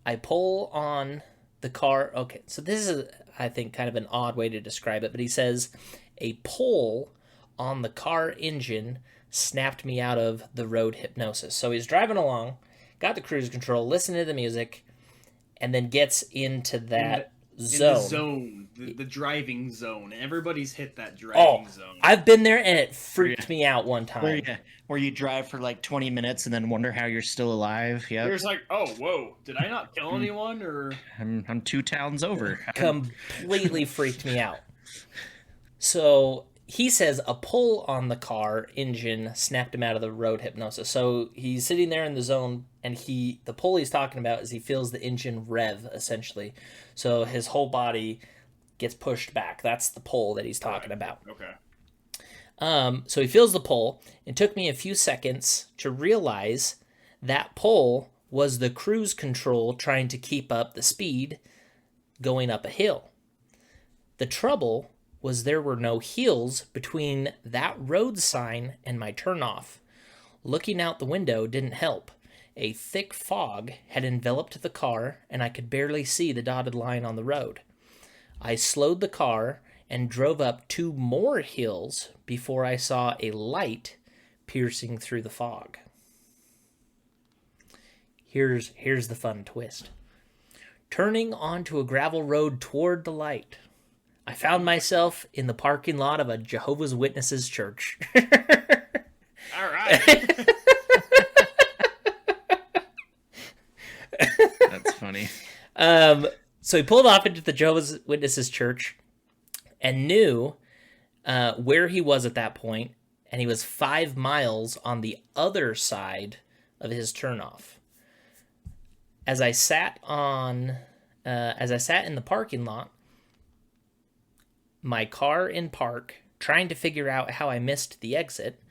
I pull on the car. Okay, so this is, I think, kind of an odd way to describe it, but he says a pull on the car engine snapped me out of the road hypnosis. So he's driving along, got the cruise control, listening to the music, and then gets into that zone. The driving zone. Everybody's hit that driving zone. I've been there, and it freaked me out one time. Where you drive for like 20 minutes and then wonder how you're still alive. Yeah. There's like, oh, whoa, did I not kill anyone? Or I'm 2 towns over. Completely freaked me out. So he says a pull on the car engine snapped him out of the road hypnosis. So he's sitting there in the zone, and the pull he's talking about is he feels the engine rev, essentially. So his whole body gets pushed back. That's the pull that he's talking about. Okay. So he feels the pull. It took me a few seconds to realize that pull was the cruise control trying to keep up the speed going up a hill. The trouble was there were no hills between that road sign and my turnoff. Looking out the window didn't help. A thick fog had enveloped the car, and I could barely see the dotted line on the road. I slowed the car and drove up 2 more hills before I saw a light piercing through the fog. Here's the fun twist. Turning onto a gravel road toward the light, I found myself in the parking lot of a Jehovah's Witnesses church. All right. That's funny. So he pulled off into the Jehovah's Witnesses church and knew where he was at that point, and he was 5 miles on the other side of his turnoff. As I sat in the parking lot, my car in park, trying to figure out how I missed the exit,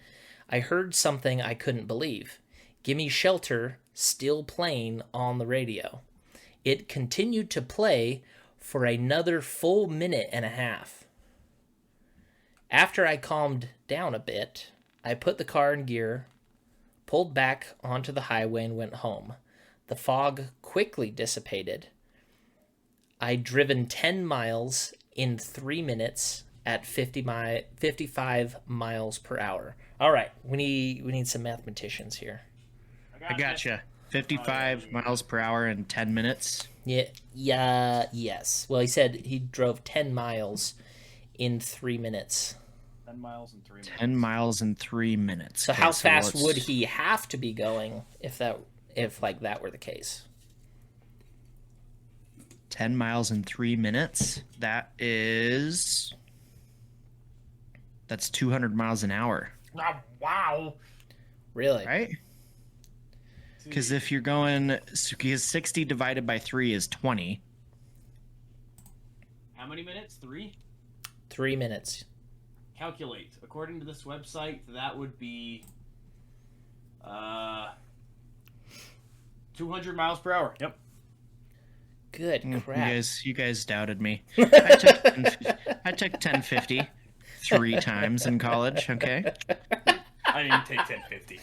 I heard something I couldn't believe. Gimme Shelter still playing on the radio. It continued to play for another full minute and a half. After I calmed down a bit, I put the car in gear, pulled back onto the highway, and went home. The fog quickly dissipated. I'd driven 10 miles in 3 minutes at 55 miles per hour. All right, we need some mathematicians here. I gotcha. 55 miles per hour in 10 minutes. Yes. Well, he said he drove 10 miles in 3 minutes. 10 miles in 3 minutes. 10 miles in 3 minutes. So how fast would he have to be going if that were the case? 10 miles in 3 minutes. That's 200 miles an hour. Oh, wow. Really? Right? Because if you're going, because 60 divided by 3 is 20. How many minutes? 3? 3 minutes. Calculate. According to this website, that would be 200 miles per hour. Yep. Good crap. You guys doubted me. I took 1050 3 times in college, okay? I didn't take 1050.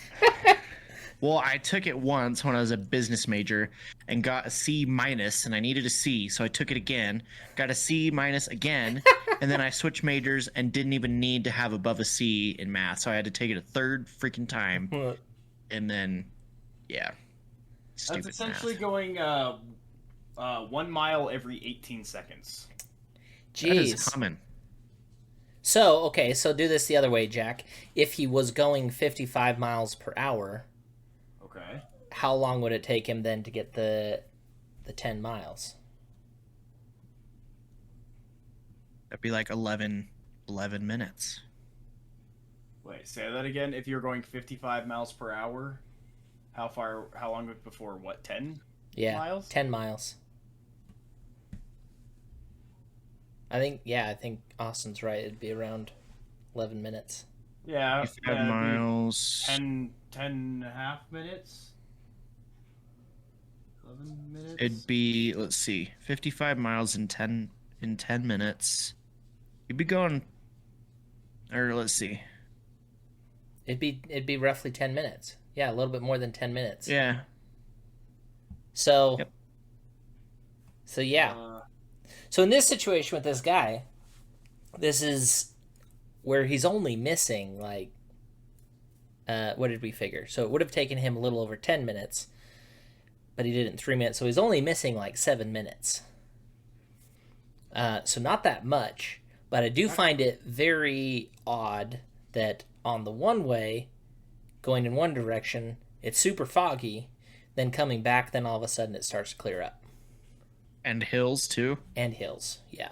Well, I took it once when I was a business major and got a C minus, and I needed a C, so I took it again, got a C minus again, and then I switched majors and didn't even need to have above a C in math, so I had to take it a third freaking time. and then yeah, That's stupid essentially math. going 1 mile every 18 seconds. That is Jeez. common. So, okay, so do this the other way, Jack. If he was going 55 miles per hour, Okay. how long would it take him then to get the 10 miles? That'd be like 11 minutes. Wait, say that again. If you're going 55 miles per hour, how long before, what, 10 Yeah, miles? 10 miles. I think Austin's right. It'd be around 11 minutes. Yeah, 55 it'd be miles. 10 and a half minutes. 11 minutes. It'd be, let's see, 55 miles in 10 minutes. You'd be going, or let's see. It'd be roughly 10 minutes. Yeah, a little bit more than 10 minutes. Yeah. So Yep. So yeah. So in this situation with this guy, this is where he's only missing like what did we figure? So it would have taken him a little over 10 minutes, but he did it in 3 minutes. So he's only missing like 7 minutes. So not that much, but I do find it very odd that on the one way, going in one direction, it's super foggy, then coming back, then all of a sudden it starts to clear up. And hills too. And hills, yeah.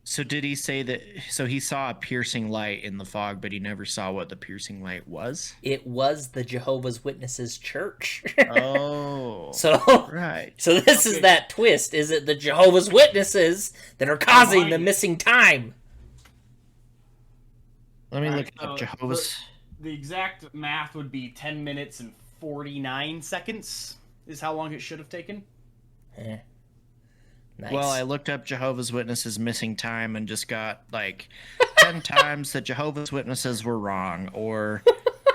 So did he say that? So he saw a piercing light in the fog, but he never saw what the piercing light was. It was the Jehovah's Witnesses church. Oh, So right. so this is Okay. that twist. Is it the Jehovah's Witnesses that are causing the Behind it. missing time? Let me Alright, look up so Jehovah's. The exact math would be 10 minutes and 49 seconds is how long it should have taken. Eh. Nice. Well, I looked up Jehovah's Witnesses missing time and just got like 10 times that Jehovah's Witnesses were wrong, or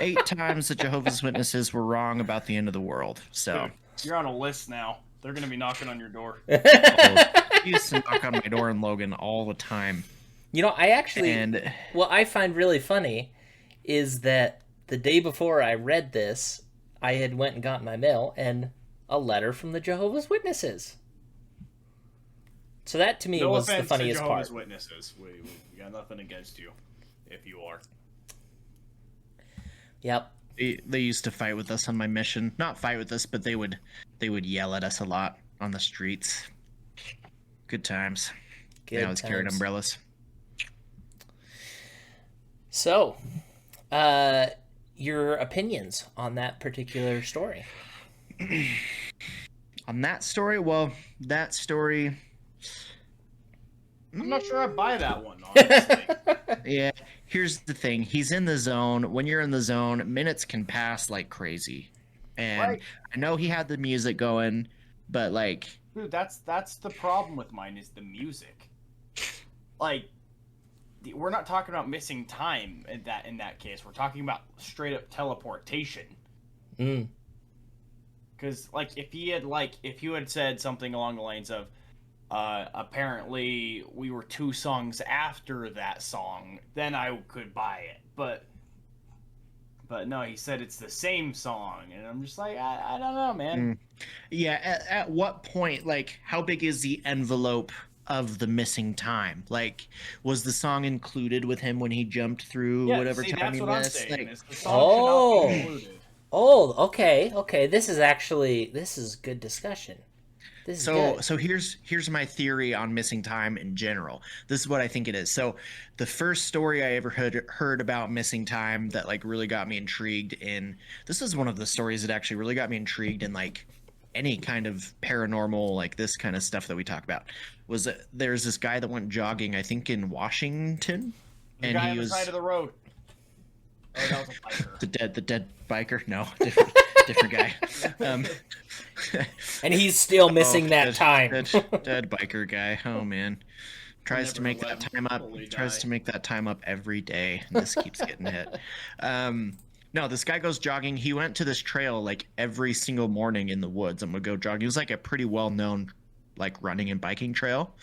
8 times that Jehovah's Witnesses were wrong about the end of the world. So You're on a list now. They're going to be knocking on your door. he used to knock on my door in Logan all the time. You know, I actually And what I find really funny is that the day before I read this, I had went and got my mail and a letter from the Jehovah's Witnesses. So that to me No was the offense funniest to Jehovah's part. Witnesses. We got nothing against you, if you are. Yep. they used to fight with us on my mission. Not fight with us, but they would yell at us a lot on the streets. Good times. Good They always carried times. umbrellas. So, your opinions on that particular story? On that story, well, that story, I'm not sure I buy that one, honestly. yeah, here's the thing. He's in the zone. When you're in the zone, minutes can pass like crazy. And Right. I know he had the music going, but like, Dude, that's the problem with mine is the music. Like, we're not talking about missing time in that case. We're talking about straight up teleportation. Mm. Because if you had said something along the lines of, apparently we were 2 songs after that song, then I could buy it. But no, he said it's the same song, and I'm just like, I don't know, man. yeah, at what point, like, how big is the envelope of the missing time? Like, was the song included with him when he jumped through Yeah, whatever see, time that's he what I'm missed? saying. Like, Is the song should not be included. Oh, okay. This is good discussion. This is good. So here's my theory on missing time in general. This is what I think it is. So the first story I ever heard about missing time that like really got me intrigued in, this is one of the stories that actually really got me intrigued in like any kind of paranormal, like this kind of stuff that we talk about, was that there's this guy that went jogging, I think in Washington, The and guy he on the was side of the road. Oh, that was a biker. the dead biker. No, different guy. And he's still missing Oh, that dead- time. Dead biker guy. Oh man, tries to never make let that time up. fully Tries die. to make that time up every day. And this keeps getting hit. No, this guy goes jogging. He went to this trail like every single morning in the woods and would go jogging. It was like a pretty well known like running and biking trail.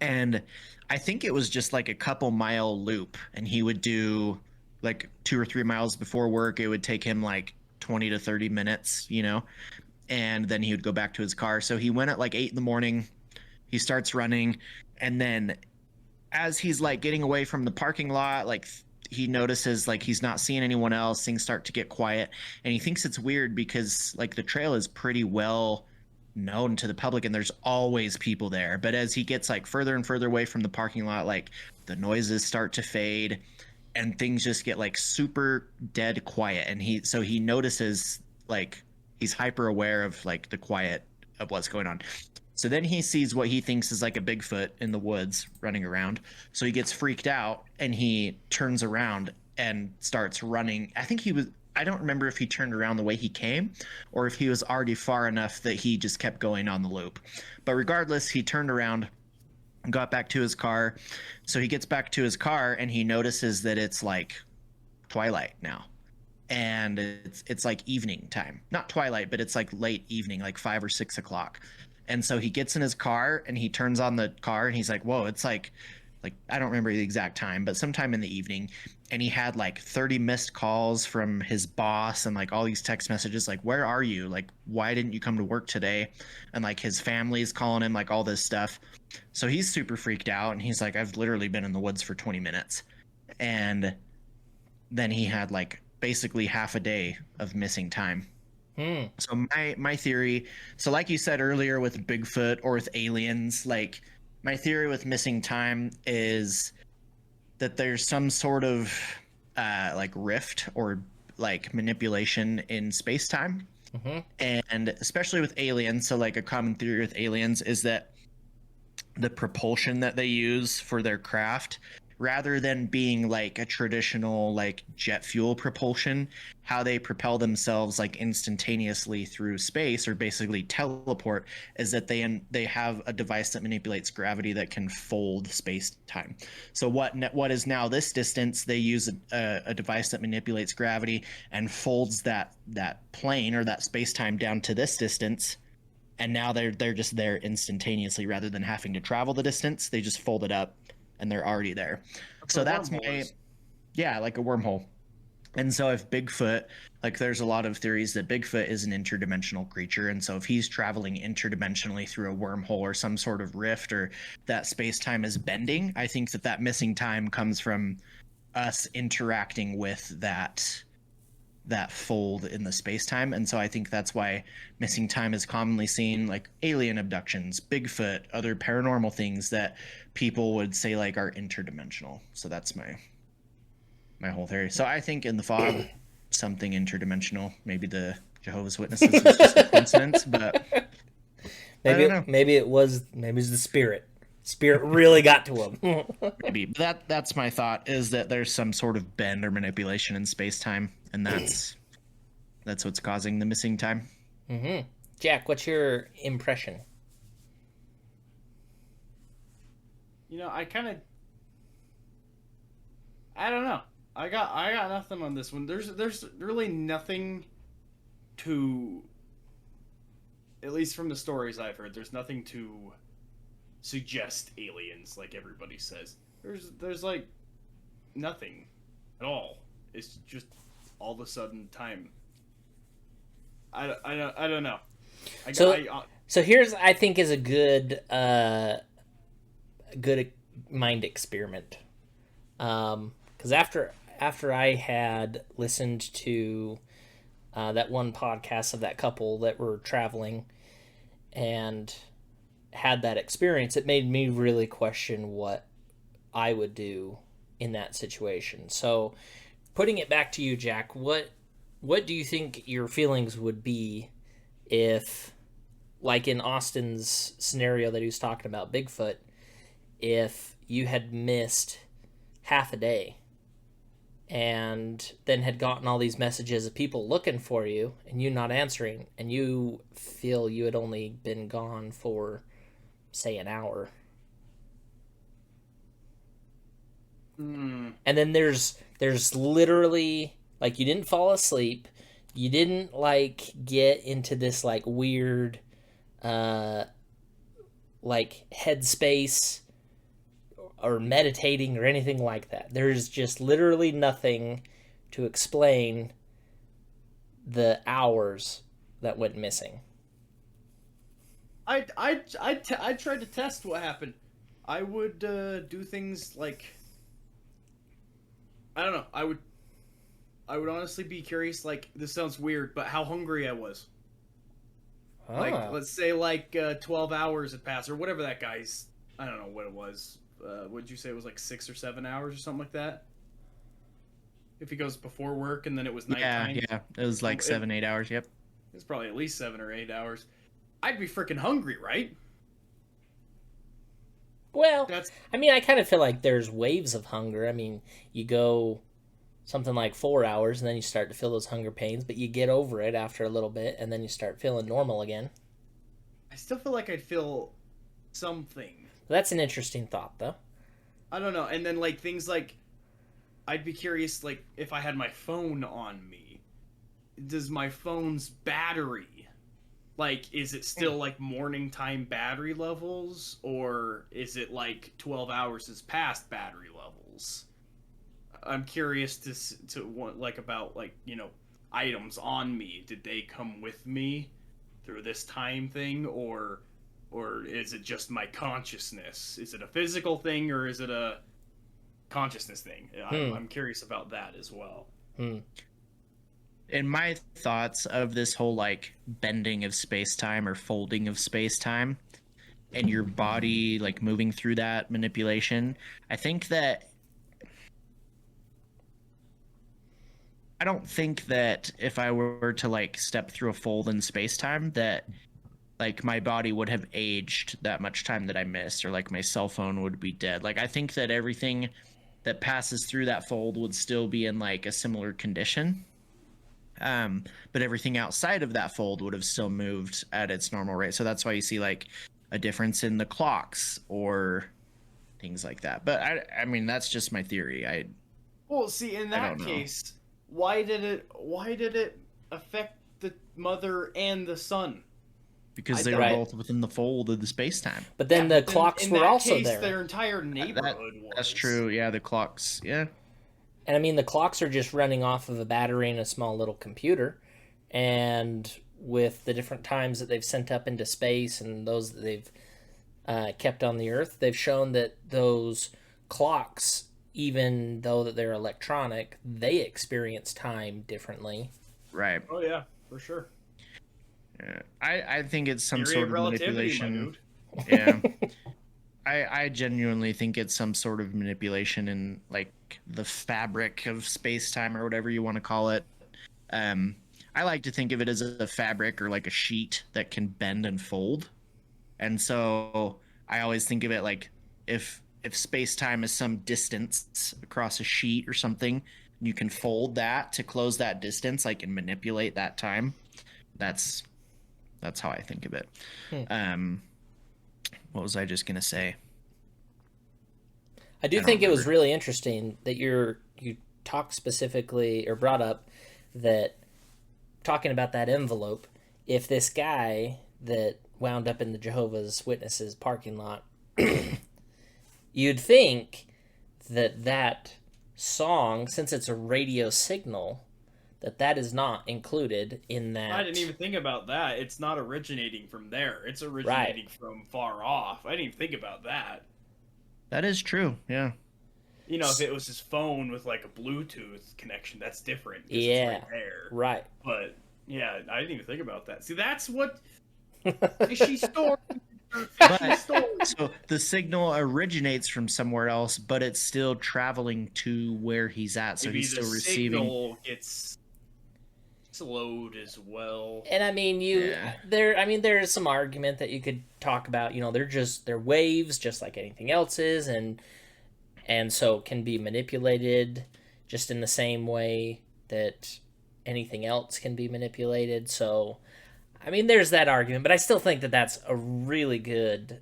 And I think it was just like a couple mile loop, and he would do like 2 or 3 miles before work. It would take him like 20 to 30 minutes, and then he would go back to his car. So he went at like 8 in the morning. He starts running, and then as he's like getting away from the parking lot, like he notices like he's not seeing anyone else. Things start to get quiet, and he thinks it's weird because like the trail is pretty well known to the public and there's always people there. But as he gets like further and further away from the parking lot, like the noises start to fade and things just get like super dead quiet. And he notices like he's hyper aware of like the quiet of what's going on. So then he sees what he thinks is like a Bigfoot in the woods running around. So he gets freaked out and he turns around and starts running. I don't remember if he turned around the way he came or if he was already far enough that he just kept going on the loop. But regardless, he turned around and got back to his car. So he gets back to his car and he notices that it's like twilight now. And it's like evening time. Not twilight, but it's like late evening, like 5 or 6 o'clock. And so he gets in his car and he turns on the car and he's like, whoa, it's like I don't remember the exact time, but sometime in the evening. And he had like 30 missed calls from his boss and like all these text messages like, where are you? Like, why didn't you come to work today? And like his family's calling him, like all this stuff. So he's super freaked out and he's like, I've literally been in the woods for 20 minutes. And then he had like basically half a day of missing time. So my theory, so like you said earlier with Bigfoot or with aliens, like my theory with missing time is that there's some sort of like rift or like manipulation in space-time. And especially with aliens, so like a common theory with aliens is that the propulsion that they use for their craft, rather than being like a traditional like jet fuel propulsion, how they propel themselves like instantaneously through space or basically teleport, is that they have a device that manipulates gravity that can fold space-time. So what is now this distance, they use a device that manipulates gravity and folds that plane or that space-time down to this distance. And now they're just there instantaneously rather than having to travel the distance. They just fold it up and they're already there. So that's like a wormhole. And so if Bigfoot, like there's a lot of theories that Bigfoot is an interdimensional creature. And so if he's traveling interdimensionally through a wormhole or some sort of rift or that space-time is bending, I think that missing time comes from us interacting with that fold in the space-time. And so I think that's why missing time is commonly seen, like alien abductions, Bigfoot, other paranormal things that people would say like are interdimensional. So that's my whole theory. So I think in the fog, something interdimensional, maybe the Jehovah's Witnesses was just a coincidence, but maybe it's the spirit really got to him. Maybe that's my thought, is that there's some sort of bend or manipulation in space-time, and that's what's causing the missing time. Jack, what's your impression? I don't know. I got nothing on this one. There's really nothing to, at least from the stories I've heard, there's nothing to suggest aliens like everybody says. There's like nothing at all. It's just all of a sudden time. I don't know. So here's, I think, is a good mind experiment. Because after I had listened to that one podcast of that couple that were traveling and had that experience, it made me really question what I would do in that situation. So putting it back to you, Jack, what do you think your feelings would be if, like in Austin's scenario that he was talking about, Bigfoot, if you had missed half a day and then had gotten all these messages of people looking for you and you not answering, and you feel you had only been gone for, say, an hour? And then there's literally, like, you didn't fall asleep, you didn't like get into this like weird like headspace or meditating or anything like that. There's just literally nothing to explain the hours that went missing. I tried to test what happened. I would do things like, I don't know. I would honestly be curious. Like, this sounds weird, but how hungry I was. Like, let's say 12 hours had passed, or whatever that guy's. I don't know what it was. Would you say it was like 6 or 7 hours or something like that? If he goes before work and then it was nighttime. Yeah. It was like 7-8 hours. Yep. It's probably at least 7 or 8 hours. I'd be freaking hungry, right? Well, I mean, I kind of feel like there's waves of hunger. I mean, you go something like 4 hours and then you start to feel those hunger pains, but you get over it after a little bit and then you start feeling normal again. I still feel like I'd feel something. That's an interesting thought, though. I don't know. And then like things like, I'd be curious, like, if I had my phone on me, does my phone's battery, like, is it still like morning time battery levels, or is it like 12 hours has passed battery levels? I'm curious to what, like, about, like, you know, items on me. Did they come with me through this time thing, or is it just my consciousness? Is it a physical thing, or is it a consciousness thing? I'm curious about that as well. In my thoughts of this whole like bending of space-time or folding of space-time and your body like moving through that manipulation, I think that I don't think that if I were to like step through a fold in space-time that like my body would have aged that much time that I missed, or like my cell phone would be dead. Like I think that everything that passes through that fold would still be in like a similar condition. But everything outside of that fold would have still moved at its normal rate. So that's why you see like a difference in the clocks or things like that. But I mean, that's just my theory. Well, see, in that case, why did it affect the mother and the son? Because they were both within the fold of the space-time. But then the clocks were also there. Their entire neighborhood was. That's true. Yeah, the clocks. Yeah. And I mean, the clocks are just running off of a battery and a small little computer. And with the different times that they've sent up into space and those that they've kept on the Earth, they've shown that those clocks, even though that they're electronic, they experience time differently. Right. Oh, yeah, for sure. Yeah. I think it's some sort of manipulation. My dude. Yeah. I genuinely think it's some sort of manipulation in like the fabric of space-time or whatever you want to call it. I like to think of it as a fabric or like a sheet that can bend and fold. And so I always think of it like if space-time is some distance across a sheet or something, you can fold that to close that distance, like, and manipulate that time. That's how I think of it. What was I just gonna say? I think it was really interesting that you talked specifically or brought up that talking about that envelope. If this guy that wound up in the Jehovah's Witnesses parking lot, you'd think that song, since it's a radio signal, that is not included in that. I didn't even think about that. It's not originating from there. It's originating from far off. I didn't even think about that. That is true, yeah. You know, if it was his phone with like a Bluetooth connection, that's different. Yeah, it's right there. Right. But yeah, I didn't even think about that. See, that's what fishy story. So the signal originates from somewhere else, but it's still traveling to where he's at. So maybe he's still the receiving. Signal gets slowed as well. And I mean, there's some argument that you could talk about. You know, they're waves, just like anything else is, and so can be manipulated just in the same way that anything else can be manipulated. So, I mean, there's that argument, but I still think that that's a really good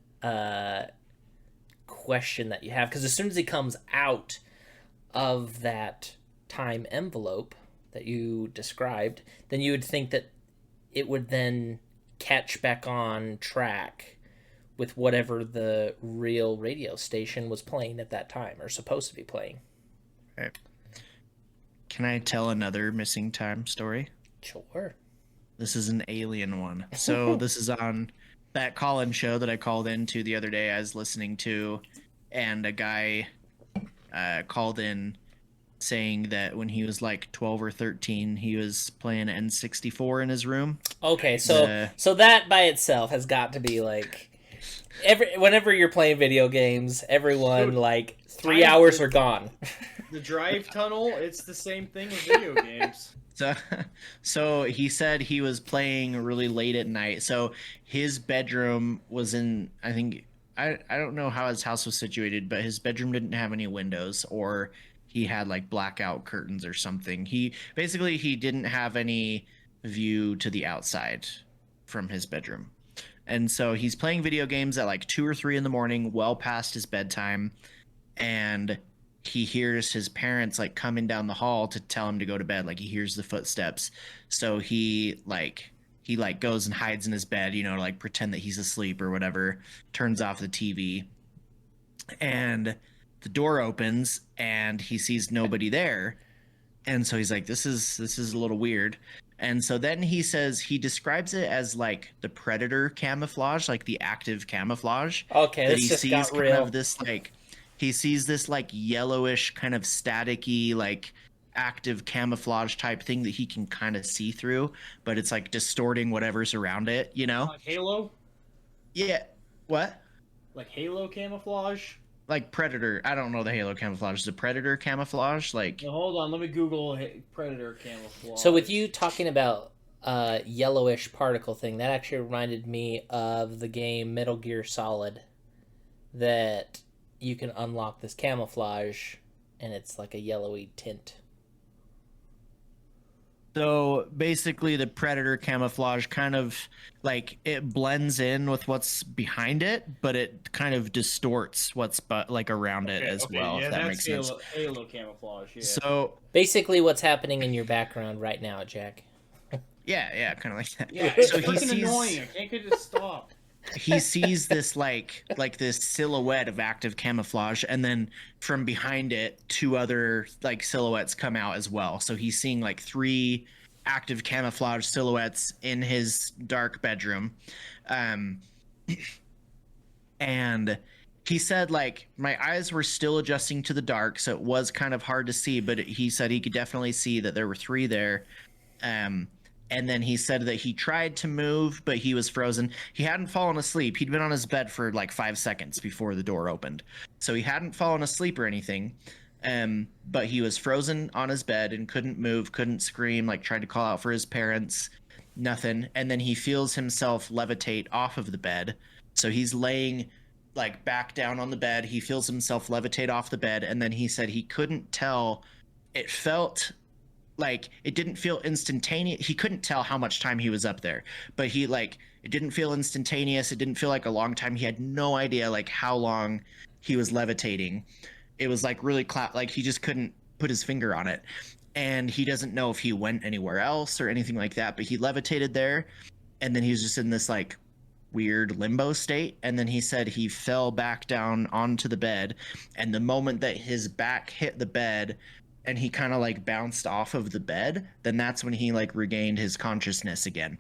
question that you have, because as soon as he comes out of that time envelope that you described, then you would think that it would then catch back on track with whatever the real radio station was playing at that time or supposed to be playing. Right. Can I tell another missing time story? Sure. This is an alien one. So this is on that call-in show that I called into the other day. I was listening to, and a guy called in saying that when he was like 12 or 13, he was playing N64 in his room. Okay, so that by itself has got to be like whenever you're playing video games, everyone like 3 hours are gone. The drive tunnel, it's the same thing with video games. So he said he was playing really late at night. So his bedroom was in, I think, I don't know how his house was situated, but his bedroom didn't have any windows, or he had like blackout curtains or something. He didn't have any view to the outside from his bedroom. And so he's playing video games at like 2 or 3 in the morning, well past his bedtime, and he hears his parents like coming down the hall to tell him to go to bed. Like he hears the footsteps. So he goes and hides in his bed, to like pretend that he's asleep or whatever, turns off the TV, and the door opens and he sees nobody there. And so he's like, this is a little weird. And so then he says, he describes it as like the predator camouflage, like the active camouflage. Okay, this just got real. Kind of this like, he sees this like yellowish kind of staticky like active camouflage type thing that he can kind of see through, but it's like distorting whatever's around it, Like Halo? Yeah. What? Like Halo camouflage? Like Predator. I don't know the Halo camouflage. The Predator camouflage, like. No, hold on, let me Google Predator camouflage. So with you talking about yellowish particle thing, that actually reminded me of the game Metal Gear Solid, that you can unlock this camouflage and it's like a yellowy tint. So basically the Predator camouflage kind of like it blends in with what's behind it, but it kind of distorts what's like around it as well, yeah, if that makes sense. Halo camouflage, yeah. So basically what's happening in your background right now, Jack. yeah, kind of like that. Yeah, it's so freaking annoying. I can't get it to stop. He sees this like this silhouette of active camouflage, and then from behind it 2 other like silhouettes come out as well. So he's seeing like 3 active camouflage silhouettes in his dark bedroom. And he said like my eyes were still adjusting to the dark, so it was kind of hard to see, but he said he could definitely see that there were 3 there. And then he said that he tried to move, but he was frozen. He hadn't fallen asleep. He'd been on his bed for like 5 seconds before the door opened. So he hadn't fallen asleep or anything. But he was frozen on his bed and couldn't move, couldn't scream, like tried to call out for his parents, nothing. And then he feels himself levitate off of the bed. So he's laying like back down on the bed. He feels himself levitate off the bed. And then he said he couldn't tell. It felt like it didn't feel instantaneous. He couldn't tell how much time he was up there, but it didn't feel instantaneous. It didn't feel like a long time. He had no idea like how long he was levitating. It was like really like he just couldn't put his finger on it. And he doesn't know if he went anywhere else or anything like that, but he levitated there. And then he was just in this like weird limbo state. And then he said he fell back down onto the bed. And the moment that his back hit the bed, and he kind of like bounced off of the bed, then that's when he like regained his consciousness again.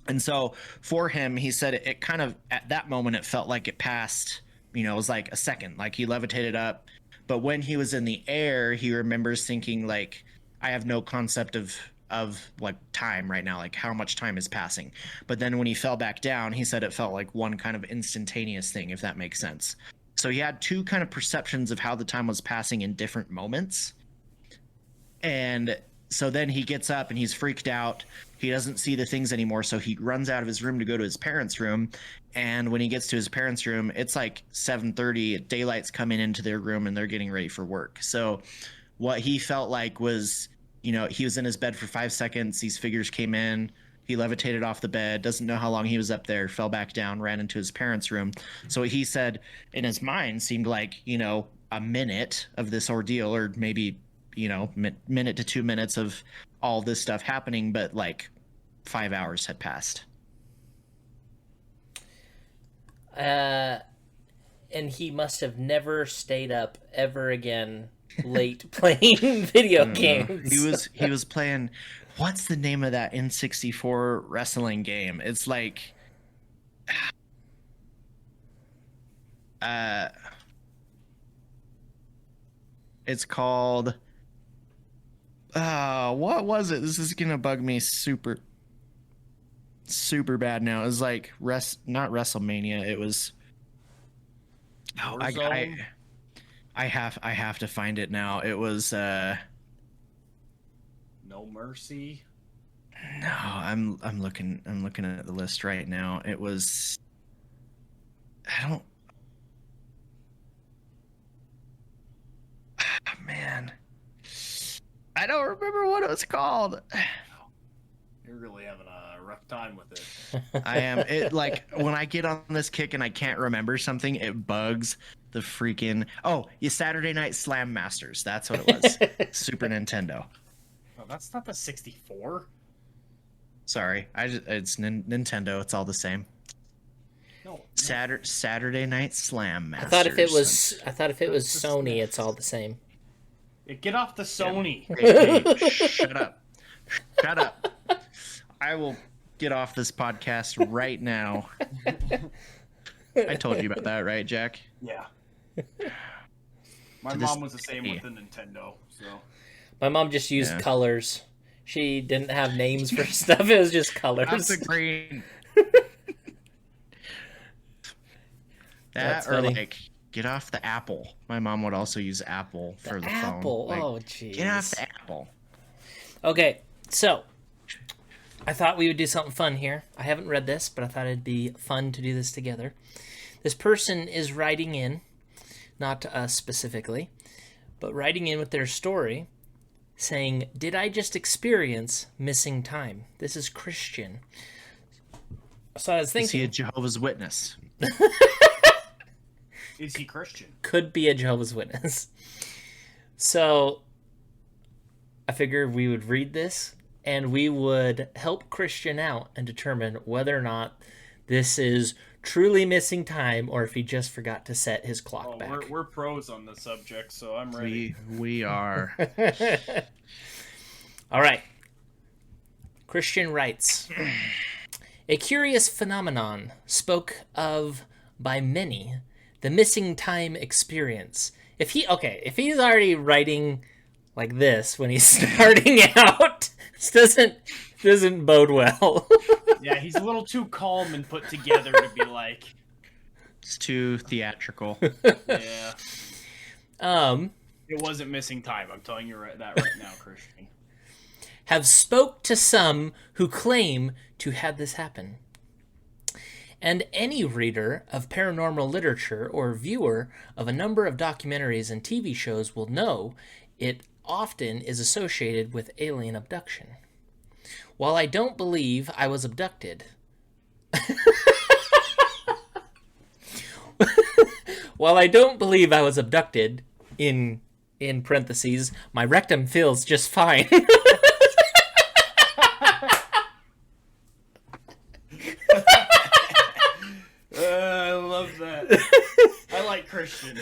And so for him, he said it kind of, at that moment, it felt like it passed, it was like a second, like he levitated up. But when he was in the air, he remembers thinking like, I have no concept of like time right now, like how much time is passing. But then when he fell back down, he said it felt like one kind of instantaneous thing, if that makes sense. So he had 2 kind of perceptions of how the time was passing in different moments. And so then he gets up and he's freaked out. He doesn't see the things anymore. So he runs out of his room to go to his parents' room. And when he gets to his parents' room, it's like 7:30. Daylight's coming into their room and they're getting ready for work. So what he felt like was, he was in his bed for 5 seconds. These figures came in. He levitated off the bed, doesn't know how long he was up there, fell back down, ran into his parents' room. So what he said in his mind seemed like, a minute of this ordeal, or maybe minute to 2 minutes of all this stuff happening, but like 5 hours had passed. and he must have never stayed up ever again late playing video games. He was playing. What's the name of that N64 wrestling game? It's like, it's called. What was it? This is gonna bug me super bad now. It was like not WrestleMania. It was. Oh, I have to find it now. It was No Mercy. no, I'm looking at the list right now. It was man. I don't remember what it was called. You're really having a rough time with it. I am it like when I get on this kick and I can't remember something, it bugs the freaking Saturday Night Slam Masters. That's what it was. Super Nintendo. Oh, that's not the 64. Sorry, it's Nintendo. It's all the same. No. Saturday Night Slam Masters. I thought if it was Sony, it's all the same. Get off the Sony. Hey, shut up. Shut up. I will get off this podcast right now. I told you about that, right, Jack? Yeah. My To this mom was the same day. with the Nintendo, so. My mom just used Yeah. colors. She didn't have names for stuff. It was just colors. That's the green. That's That or funny. like get off the Apple. My mom would also use Apple for the Apple. phone. Like, Oh, jeez. get off the Apple. Okay, so I thought we would do something fun here. I haven't read this, but I thought it'd be fun to do this together. This person is writing in, not to us specifically, but writing in with their story saying, "Did I just experience missing time?" This is Christian. So I was Is he a thinking, Jehovah's Witness? Is he Christian? could be a Jehovah's Witness. So I figured we would read this and we would help Christian out and determine whether or not this is truly missing time or if he just forgot to set his clock Oh, back. we're pros on the subject, so I'm ready. We are. All right. Christian writes, "A curious phenomenon spoke of by many, the missing time experience." If he's already writing like this when he's starting out, this doesn't bode well. Yeah, he's a little too calm and put together to be like, It's too theatrical. yeah. It wasn't missing time. I'm telling you that right now, Christian. Have spoke to some who claim to have this happen. And any reader of paranormal literature or viewer of a number of documentaries and TV shows will know it often is associated with alien abduction. While I don't believe I was abducted, in parentheses, my rectum feels just fine. I love that. I like Christian.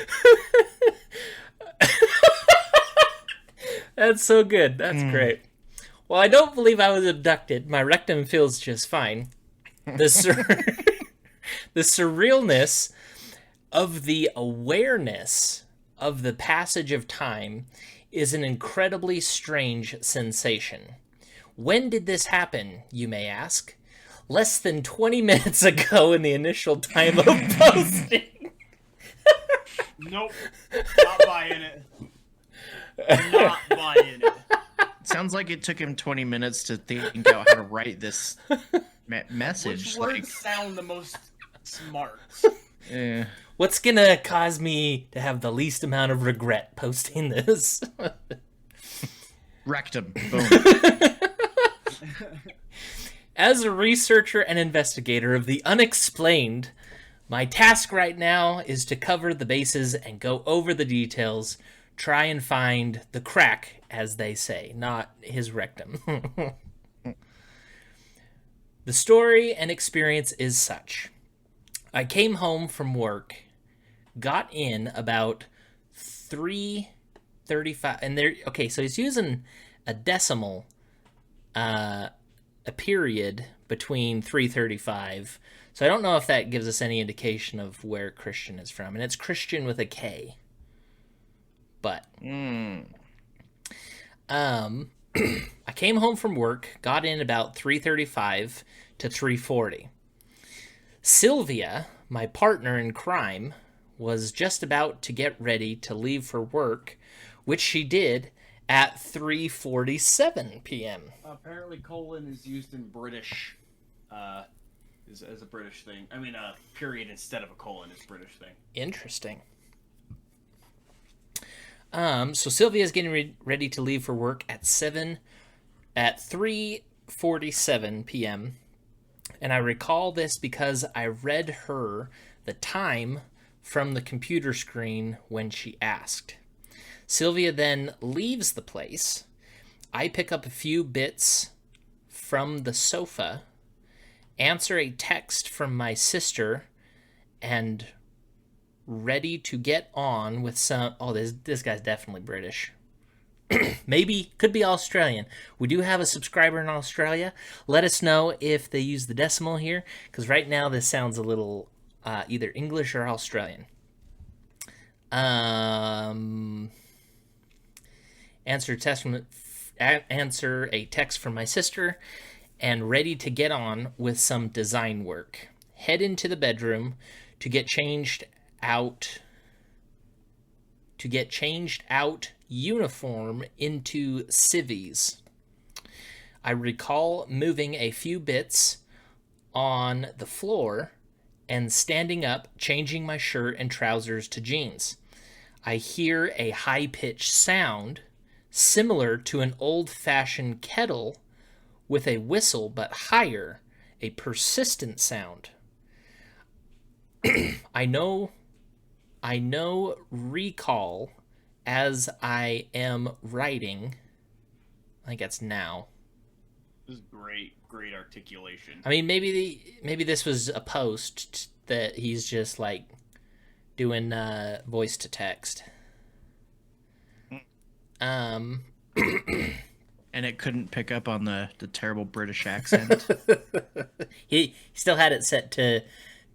That's so good. That's great. Well, I don't believe I was abducted. My rectum feels just fine. The surrealness of the awareness of the passage of time is an incredibly strange sensation. When did this happen, you may ask? Less than 20 minutes ago in the initial time of posting. Nope. Not buying it. Not buying it. Sounds like it took him 20 minutes to think out how to write this message. Which words sound the most smart? What's gonna cause me to have the least amount of regret posting this? Rectum. Boom. As a researcher and investigator of the unexplained, my task right now is to cover the bases and go over the details, try and find the crack, as they say, not his rectum. The story and experience is such. I came home from work, got in about 3:35, and there. Okay, so he's using a decimal, a period between 3:35. So I don't know if that gives us any indication of where Christian is from, and it's Christian with a K. But I came home from work, got in about 3:35 to 3:40. Sylvia, my partner in crime, was just about to get ready to leave for work, which she did at 3:47 p.m. Apparently, colon is used in British, as a British thing. I mean, a period instead of a colon is a British thing. Interesting. So Sylvia's getting ready to leave for work at 3:47 p.m. And I recall this because I read her the time from the computer screen when she asked. Sylvia then leaves the place. I pick up a few bits from the sofa, answer a text from my sister, and ready to get on with some... Oh, this guy's definitely British. Maybe, could be Australian. We do have a subscriber in Australia. Let us know if they use the decimal here, because right now this sounds a little either English or Australian. Answer a text from my sister, and ready to get on with some design work. Head into the bedroom to get changed out. Uniform into civvies. I recall moving a few bits on the floor and standing up, changing my shirt and trousers to jeans. I hear a high-pitched sound similar to an old-fashioned kettle with a whistle, but higher, a persistent sound. I recall as I am writing. I think that's now. This is great articulation. I mean, maybe this was a post that he's just like doing voice to text. And it couldn't pick up on the terrible British accent. He still had it set to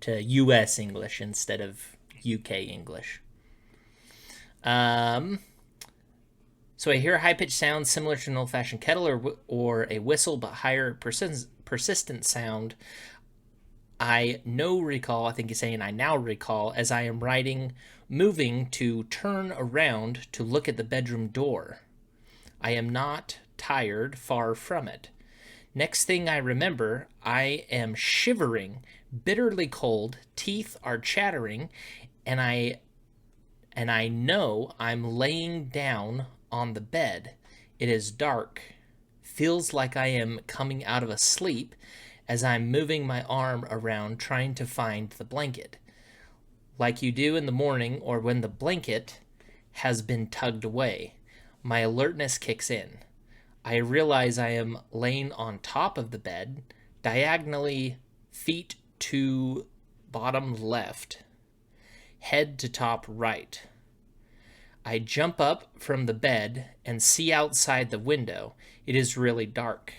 U.S. English instead of UK English. So I hear a high-pitched sound similar to an old-fashioned kettle or a whistle, but higher persistent sound. I now recall, as I am writing, moving to turn around to look at the bedroom door. I am not tired, far from it. Next thing I remember, I am shivering, bitterly cold, teeth are chattering, and I know I'm laying down on the bed. It is dark. Feels like I am coming out of a sleep as I'm moving my arm around trying to find the blanket. Like you do in the morning or when the blanket has been tugged away. My alertness kicks in. I realize I am laying on top of the bed, diagonally feet to bottom left, head to top right. I jump up from the bed and see outside the window. It is really dark.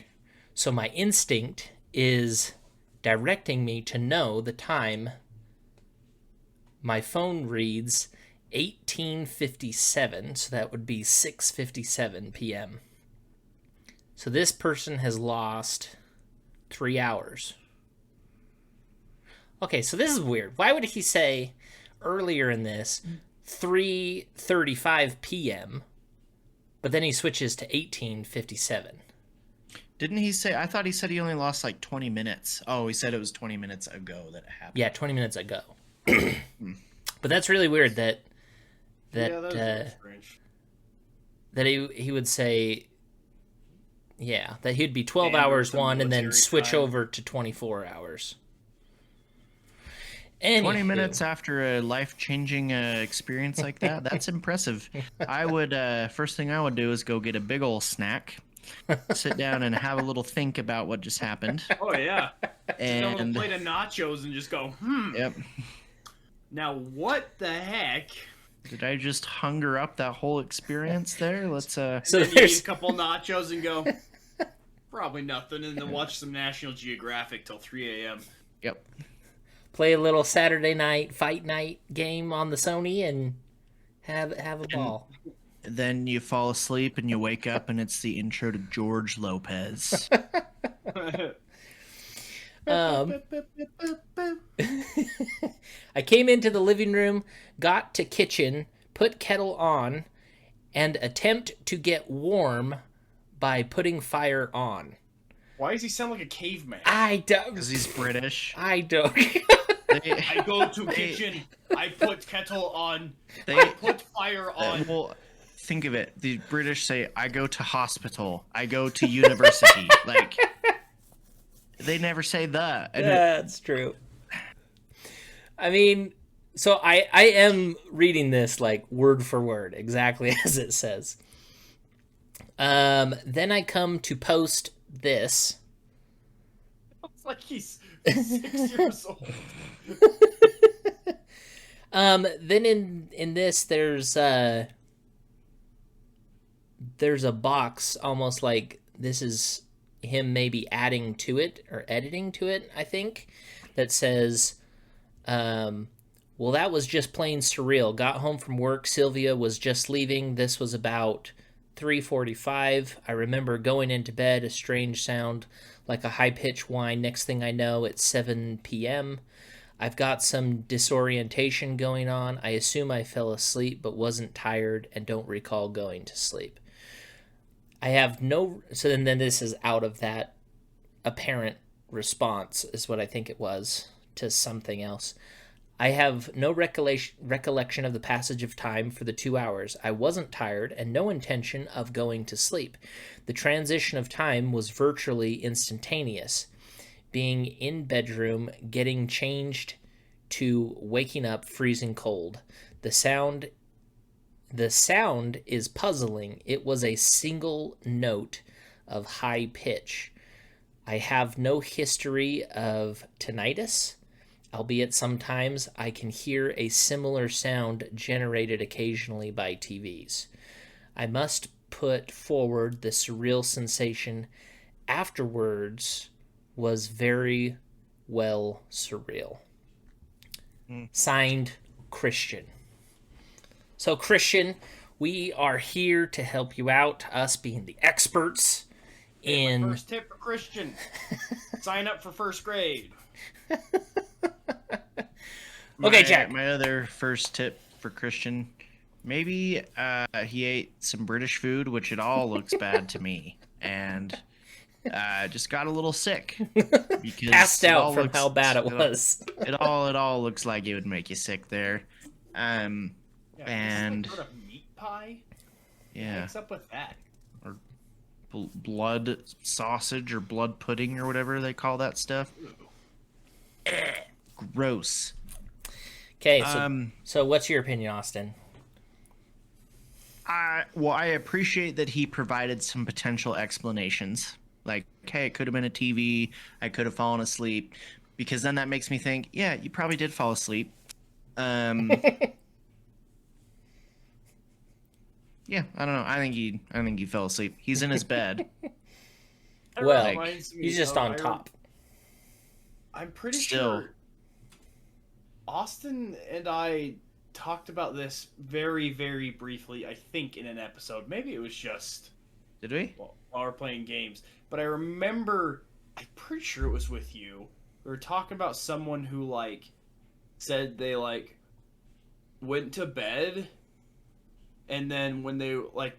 So my instinct is directing me to know the time. My phone reads 18:57, so that would be 6:57 p.m. So this person has lost 3 hours. Okay, so this is weird. Why would he say earlier in this 3:35 p.m., but then he switches to 18:57? Didn't he say? I thought he said he only lost like 20 minutes. Oh, he said it was 20 minutes ago that it happened. Yeah, 20 minutes ago. But that's really weird that That's strange. that he would say, yeah, that he'd be 12 Standard hours to one and then military switch time. over to 24 hours. 20 Anywho. minutes after a life-changing experience like that, that's impressive. I would, first thing I would do is go get a big ol' snack, sit down and have a little think about what just happened. Oh yeah. And And plate of nachos and just go, yep, Now what the heck? did I just hunger up that whole experience there? Let's So And then you there's eat a couple nachos and go, probably nothing, and then watch some National Geographic till 3 a.m. yep. play a little Saturday night fight night game on the Sony and have a ball. Then you fall asleep and you wake up and it's the intro to George Lopez. I came into the living room, got to kitchen, put kettle on, and attempt to get warm by putting fire on. Why does he sound like a caveman? I don't. Because he's British. I don't. I go to kitchen, I put kettle on, They, I put fire on. well, think of it. The British say, I go to hospital. I go to university. Like, they never say the. And That's true. I mean, so I am reading this like word for word, exactly as it says. Then I come to post this. It's like he's 6 years old. Then in this there's a box, almost like this is him maybe adding to it or editing to it, I think, that says, well, that was just plain surreal. Got home from work, Sylvia was just leaving. This was about 3:45. I remember going into bed, a strange sound like a high-pitched whine. Next thing I know, it's 7 p.m. I've got some disorientation going on. I assume I fell asleep but wasn't tired and don't recall going to sleep. I have no... So then this is out of that apparent response, is what I think it was, to something else. I have no recollection of the passage of time for the 2 hours. I wasn't tired and no intention of going to sleep. The transition of time was virtually instantaneous. Being in bedroom, getting changed, to waking up freezing cold. The sound is puzzling. It was a single note of high pitch. I have no history of tinnitus, albeit sometimes I can hear a similar sound generated occasionally by TVs. I must put forward the surreal sensation afterwards was very well surreal. Signed, Christian. So, Christian, we are here to help you out, us being the experts in... First tip for Christian. Sign up for first grade. Okay, Jack. My other first tip for Christian, maybe he ate some British food, which it all looks bad to me, and just got a little sick. Because Passed it out all from looks- how bad it was. It all looks like it would make you sick there. Yeah, And- some sort of meat pie. Yeah, What's up with that? blood sausage or blood pudding or whatever they call that stuff. Gross. Okay, so what's your opinion, Austin? Well, I appreciate that he provided some potential explanations. Like, hey, it could have been a TV. I could have fallen asleep. Because then that makes me think, yeah, you probably did fall asleep. Yeah, I don't know. I think he fell asleep. He's in his bed. That Well, reminds me he's just of- on top. I'm pretty Still. sure Austin and I talked about this very, very briefly, I think, in an episode. Maybe it was just Did we? while we're playing games. But I remember, I'm pretty sure it was with you. We were talking about someone who, like, said they, like, went to bed, and then when they, like,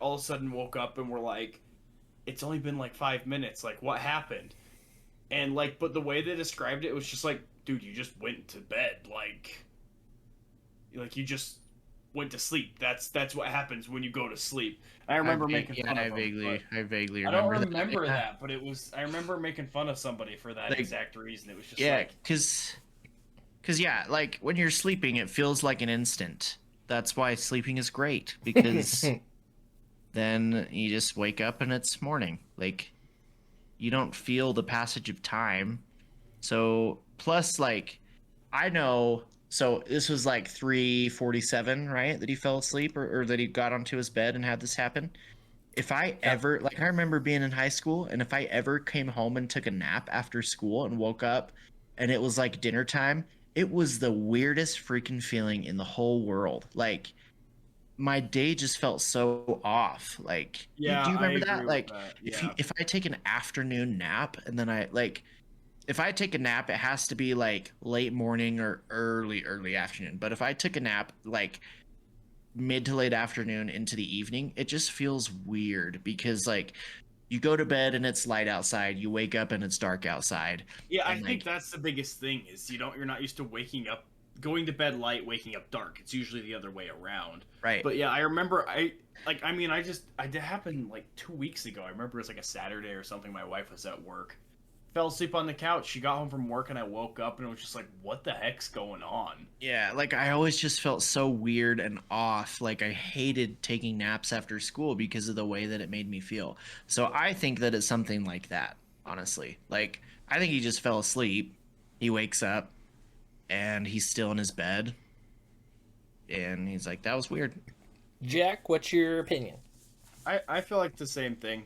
all of a sudden woke up and were like, it's only been, like, 5 minutes. Like, what happened? And, like, but the way they described it was just like, dude, you just went to bed. Like you just went to sleep. That's what happens when you go to sleep. I remember making fun of I them, vaguely but I don't remember remember Yeah. that, but it was. I remember making fun of somebody for that Like, exact reason. It was just Yeah, like, because yeah, like when you're sleeping, it feels like an instant. That's why sleeping is great because then you just wake up and it's morning. Like, you don't feel the passage of time. So plus, like, I know. So this was like 3:47, right? That he fell asleep, or that he got onto his bed and had this happen. If I ever, like, I remember being in high school, and if I ever came home and took a nap after school and woke up, and it was like dinner time, it was the weirdest freaking feeling in the whole world. Like, my day just felt so off. Like, Yeah, do you I remember agree that? with Like, that. if Yeah. if I take an afternoon nap and then I like, if I take a nap, it has to be like late morning or early afternoon. But if I took a nap like mid to late afternoon into the evening, it just feels weird because like you go to bed and it's light outside, you wake up and it's dark outside, Yeah, I and think like, that's the biggest thing is you're not used to waking up, going to bed light, waking up dark. It's usually the other way around. right. But yeah, I remember I did happen like 2 weeks ago. I remember it was like a Saturday or something. My wife was at work, fell asleep on the couch. She got home from work and I woke up and it was just like, what the heck's going on? Yeah, like I always just felt so weird and off. Like I hated taking naps after school because of the way that it made me feel. So I think that it's something like that, honestly. Like I think he just fell asleep. He wakes up and he's still in his bed and he's like, that was weird. Jack, what's your opinion? I feel like the same thing.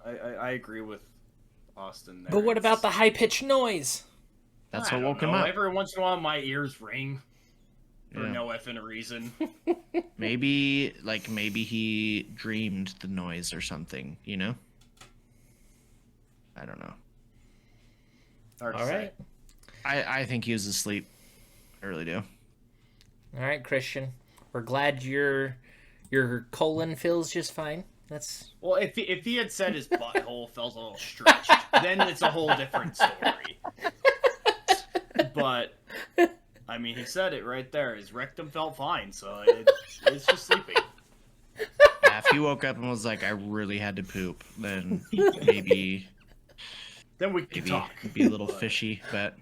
I agree with Austin there. But what about the It's- high pitched noise? That's I what don't woke him know. up. Every once in a while, my ears ring for Yeah. no effing reason. Maybe he dreamed the noise or something, you know? I don't know. Hard to All say. right. I think he was asleep. I really do. All right, Christian. We're glad your colon feels just fine. That's Well, if he had said his butthole felt a little stretched, then it's a whole different story. But I mean, he said it right there. His rectum felt fine, so it's just sleeping. Yeah, if he woke up and was like, I really had to poop, then maybe Then we can talk. it'd be a little fishy. But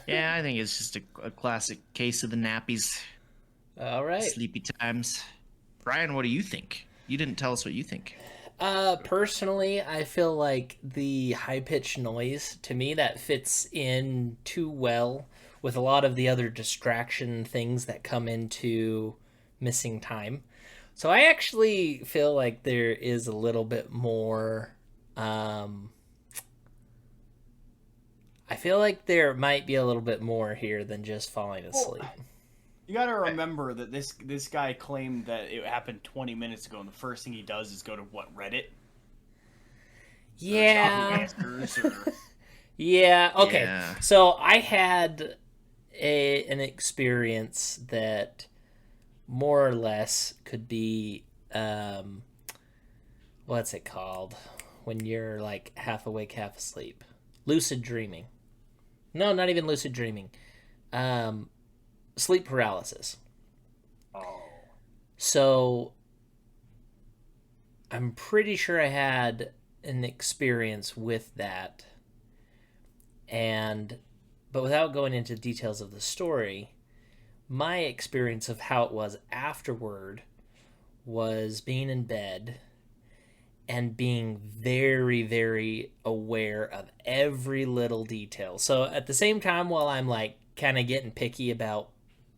yeah, I think it's just a classic case of the nappies, all right. sleepy times. Brian, what do you think? You didn't tell us what you think. Personally, I feel like the high pitched noise, to me, that fits in too well with a lot of the other distraction things that come into missing time. So I actually feel like there is a little bit more. I feel like there might be a little bit more here than just falling asleep. You got to remember that this guy claimed that it happened 20 minutes ago, and the first thing he does is go to Reddit? Yeah. Answers or... Yeah. Okay. Yeah. So I had an experience that more or less could be what's it called when you're like half awake, half asleep? Lucid dreaming. No, not even lucid dreaming. Sleep paralysis. Oh. So I'm pretty sure I had an experience with that. But without going into details of the story, my experience of how it was afterward was being in bed and being very, very aware of every little detail. So at the same time, while I'm like kind of getting picky about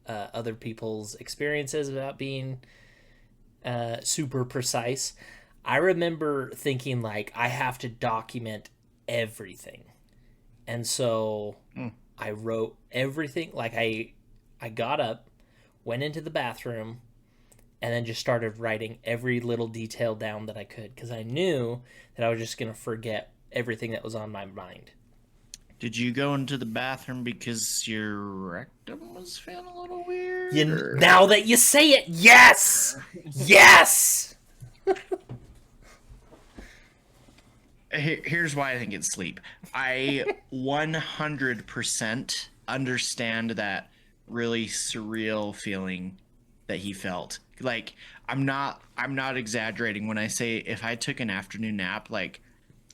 other people's experiences about being super precise, I remember thinking like I have to document everything. And so I wrote everything. Like I got up, went into the bathroom, and then just started writing every little detail down that I could because I knew that I was just going to forget everything that was on my mind. Did you go into the bathroom because your rectum was feeling a little weird? or- Now that you say it, yes! Yes! Here's why I think it's sleep. I 100% understand that really surreal feeling that he felt. Like I'm not exaggerating when I say if I took an afternoon nap, like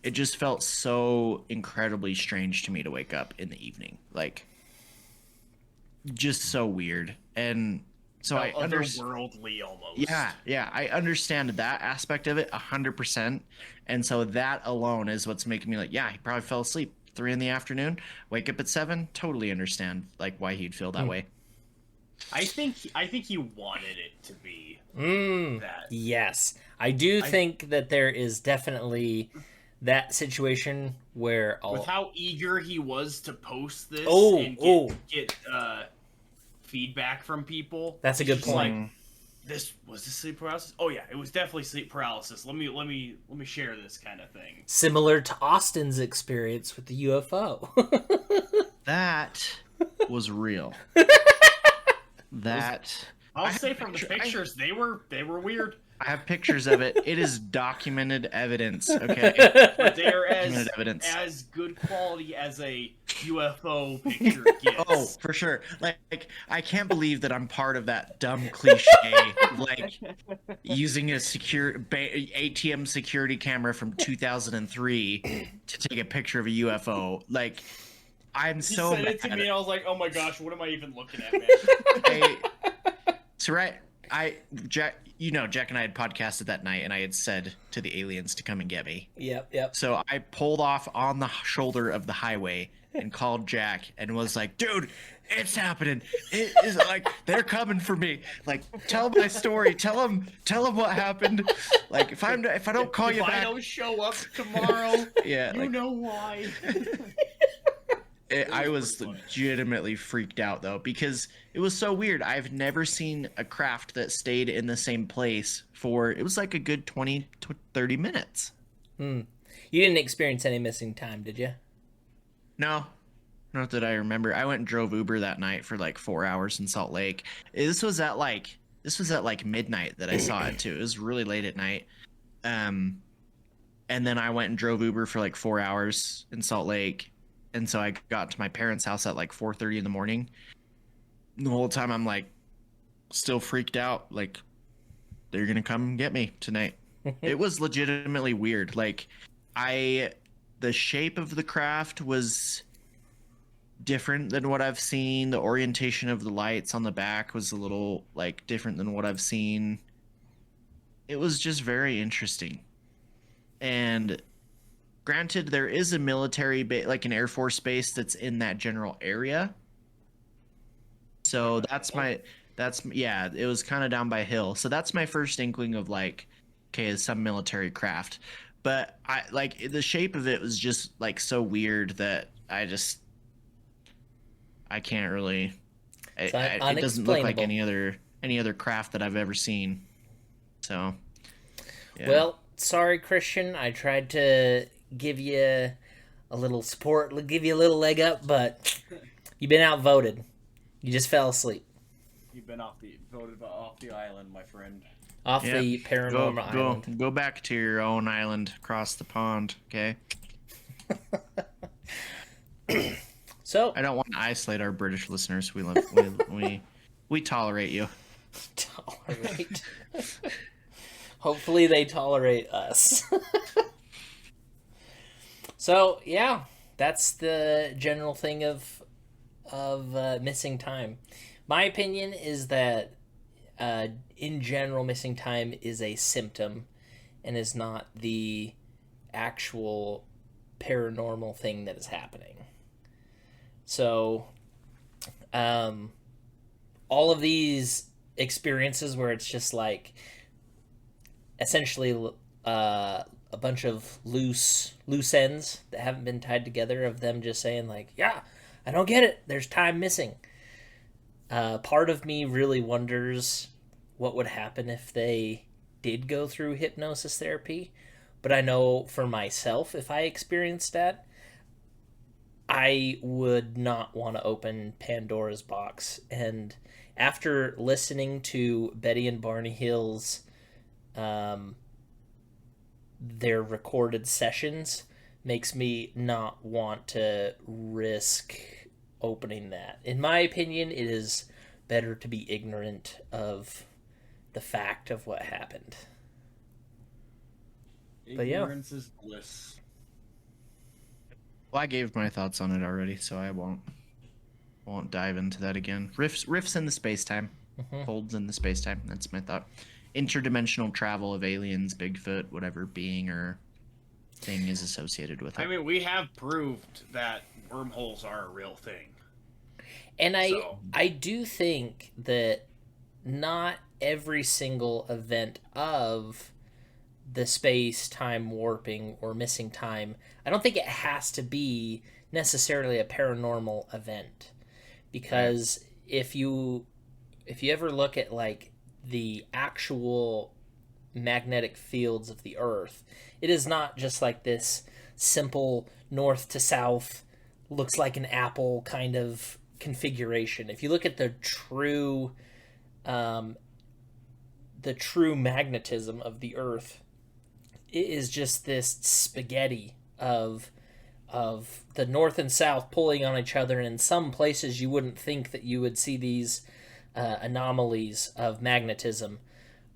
it just felt so incredibly strange to me to wake up in the evening. Like just so weird. And So Felt I understand. otherworldly almost. Yeah, I understand that aspect of it 100%. And so that alone is what's making me like, yeah, he probably fell asleep 3 in the afternoon, wake up at 7. Totally understand like why he'd feel that way. I think he wanted it to be that. Yes, I do think that there is definitely that situation where With how eager he was to post this Oh, and oh. get feedback from people. That's a He's good just point. Like, this sleep paralysis. Oh yeah, it was definitely sleep paralysis. Let me share this kind of thing. Similar to Austin's experience with the UFO. That was real. That I'll say from the pictures, they were weird. I have pictures of it. It is documented evidence. Okay. But they're Documented evidence. as good quality as a UFO picture gets. Oh, for sure. Like I can't believe that I'm part of that dumb cliche, like using a ATM security camera from 2003 to take a picture of a UFO. Like, I'm He so sent it to mad. me, and I was like, "Oh my gosh, what am I even looking at, man?" So Jack and I had podcasted that night, and I had said to the aliens to come and get me. Yep. So I pulled off on the shoulder of the highway and called Jack and was like, "Dude, it's happening. It is like they're coming for me. Like, tell my story. Tell them what happened. Like, if I don't call you if I back, don't show up tomorrow, yeah, you like, know why." I was legitimately freaked out though, because it was so weird. I've never seen a craft that stayed in the same place for, it was like a good 20 to 30 minutes. You didn't experience any missing time, did you? No, not that I remember. I went and drove Uber that night for like 4 hours in Salt Lake. This was at like midnight that I saw it too. It was really late at night. And then I went and drove Uber for like 4 hours in Salt Lake. And so I got to my parents' house at like 4:30 in the morning. The whole time I'm like still freaked out, like they're gonna come and get me tonight. It was legitimately weird. Like the shape of the craft was different than what I've seen. The orientation of the lights on the back was a little like different than what I've seen. It was just very interesting. And granted, there is a military base, like an Air Force base that's in that general area. So yeah, it was kind of down by hill. So that's my first inkling of like, okay, it's some military craft. But I like the shape of it was just like so weird that I can't really. It doesn't look like any other craft that I've ever seen. So. Yeah. Well, sorry, Christian. I tried to give you a little support, give you a little leg up, but you've been outvoted. You just fell asleep. You've been voted off the island, my friend. Off the paranormal island. Go back to your own island across the pond, okay? So I don't want to isolate our British listeners. We tolerate you. Tolerate. Hopefully they tolerate us. So yeah, that's the general thing of missing time. My opinion is that in general, missing time is a symptom and is not the actual paranormal thing that is happening. So all of these experiences where it's just like essentially a bunch of loose ends that haven't been tied together of them just saying like, yeah, I don't get it, there's time missing. Part of me really wonders what would happen if they did go through hypnosis therapy, but I know for myself, if I experienced that, I would not want to open Pandora's box. And after listening to Betty and Barney Hill's their recorded sessions, makes me not want to risk opening that. In my opinion, it is better to be ignorant of the fact of what happened. But yeah. Ignorance is bliss. Well, I gave my thoughts on it already, so I won't dive into that again. Riffs in the space time. folds in the space time. That's my thought. Interdimensional travel of aliens, Bigfoot, whatever being or thing is associated with it. I mean, we have proved that wormholes are a real thing. And So- I do think that not every single event of the space-time warping or missing time, I don't think it has to be necessarily a paranormal event. Because if you ever look at like the actual magnetic fields of the Earth, it is not just like this simple north to south, looks like an apple kind of configuration. If you look at the true magnetism of the Earth, it is just this spaghetti of the north and south pulling on each other, and in some places you wouldn't think that you would see these anomalies of magnetism.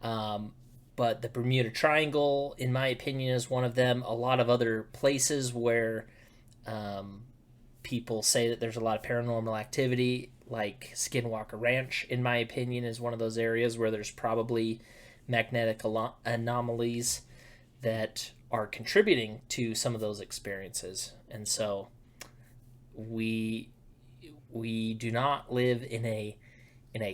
But the Bermuda Triangle, in my opinion, is one of them. A lot of other places where people say that there's a lot of paranormal activity, like Skinwalker Ranch, in my opinion, is one of those areas where there's probably magnetic anomalies that are contributing to some of those experiences. And so we do not live in a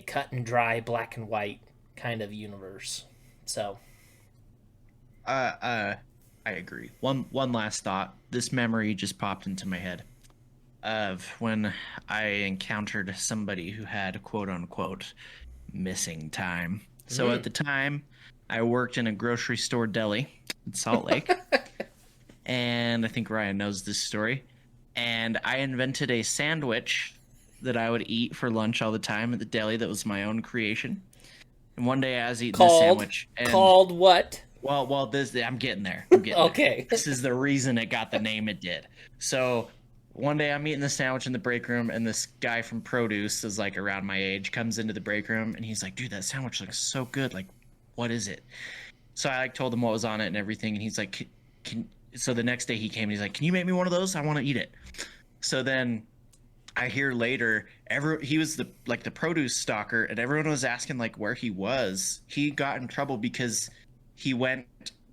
cut and dry black and white kind of universe. So I agree. One last thought. This memory just popped into my head of when I encountered somebody who had quote unquote missing time. So at the time, I worked in a grocery store deli in Salt Lake. And I think Ryan knows this story. And I invented a sandwich that I would eat for lunch all the time at the deli that was my own creation. And one day I was eating this sandwich. And, called what? Well, I'm getting there. Okay. This is the reason it got the name it did. So one day I'm eating the sandwich in the break room, and this guy from produce is like around my age, comes into the break room, and he's like, dude, that sandwich looks so good. Like, what is it? So I like told him what was on it and everything, and he's like, so the next day he came and he's like, can you make me one of those? I want to eat it. So then I hear later, he was the produce stalker, and everyone was asking like where he was. He got in trouble because he went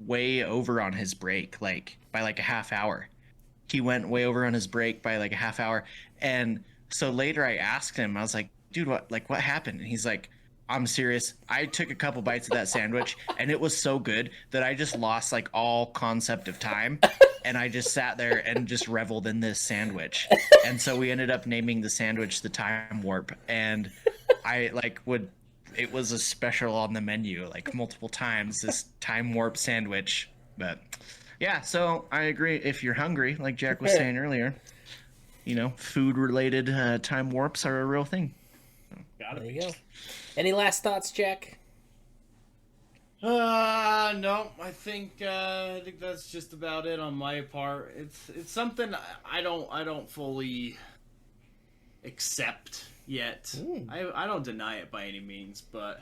way over on his break, like by like a half hour. He went way over on his break by like a half hour. And so later I asked him, I was like, dude, what happened? And he's like, I'm serious. I took a couple bites of that sandwich, and it was so good that I just lost like all concept of time. And I just sat there and just reveled in this sandwich. And so we ended up naming the sandwich the Time Warp. And it was a special on the menu like multiple times, this Time Warp sandwich. But yeah, so I agree. If you're hungry, like Jack was saying earlier, food related time warps are a real thing. Gotta There be. you go. Any last thoughts, Jack? No, I think that's just about it on my part. It's something I don't fully accept yet. I don't deny it by any means, but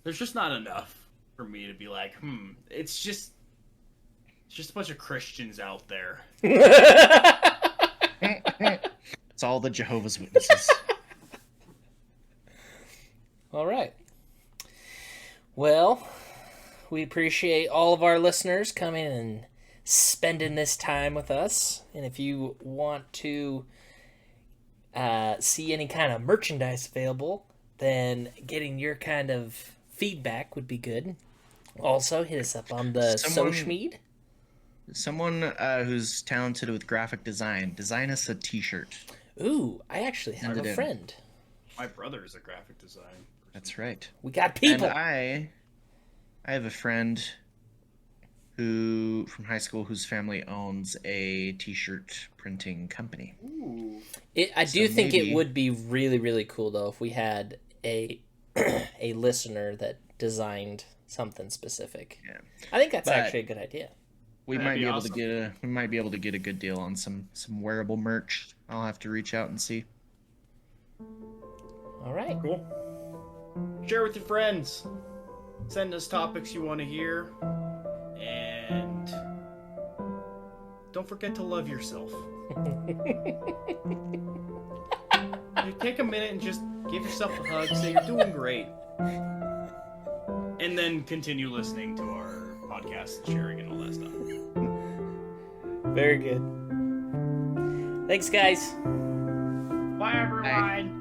there's just not enough for me to be like, it's just a bunch of Christians out there. It's all the Jehovah's Witnesses. All right. Well, we appreciate all of our listeners coming and spending this time with us. And if you want to see any kind of merchandise available, then getting your kind of feedback would be good. Also, hit us up on the social media. Someone who's talented with graphic design us a t-shirt. Ooh, I actually have Send it a in. friend. My brother is a graphic designer. That's right. We got people. And I have a friend from high school whose family owns a t-shirt printing company. Ooh. I do think maybe- it would be really, really cool though if we had a a listener that designed something specific. Yeah. I think that's But- actually a good idea. We That'd might be be able awesome. to get a good deal on some wearable merch. I'll have to reach out and see. All right. Cool. Share with your friends. Send us topics you want to hear. And don't forget to love yourself. Take a minute and just give yourself a hug, say you're doing great, and then continue listening to our podcast, sharing, and all that stuff. Very good. Thanks, guys. Bye, everyone.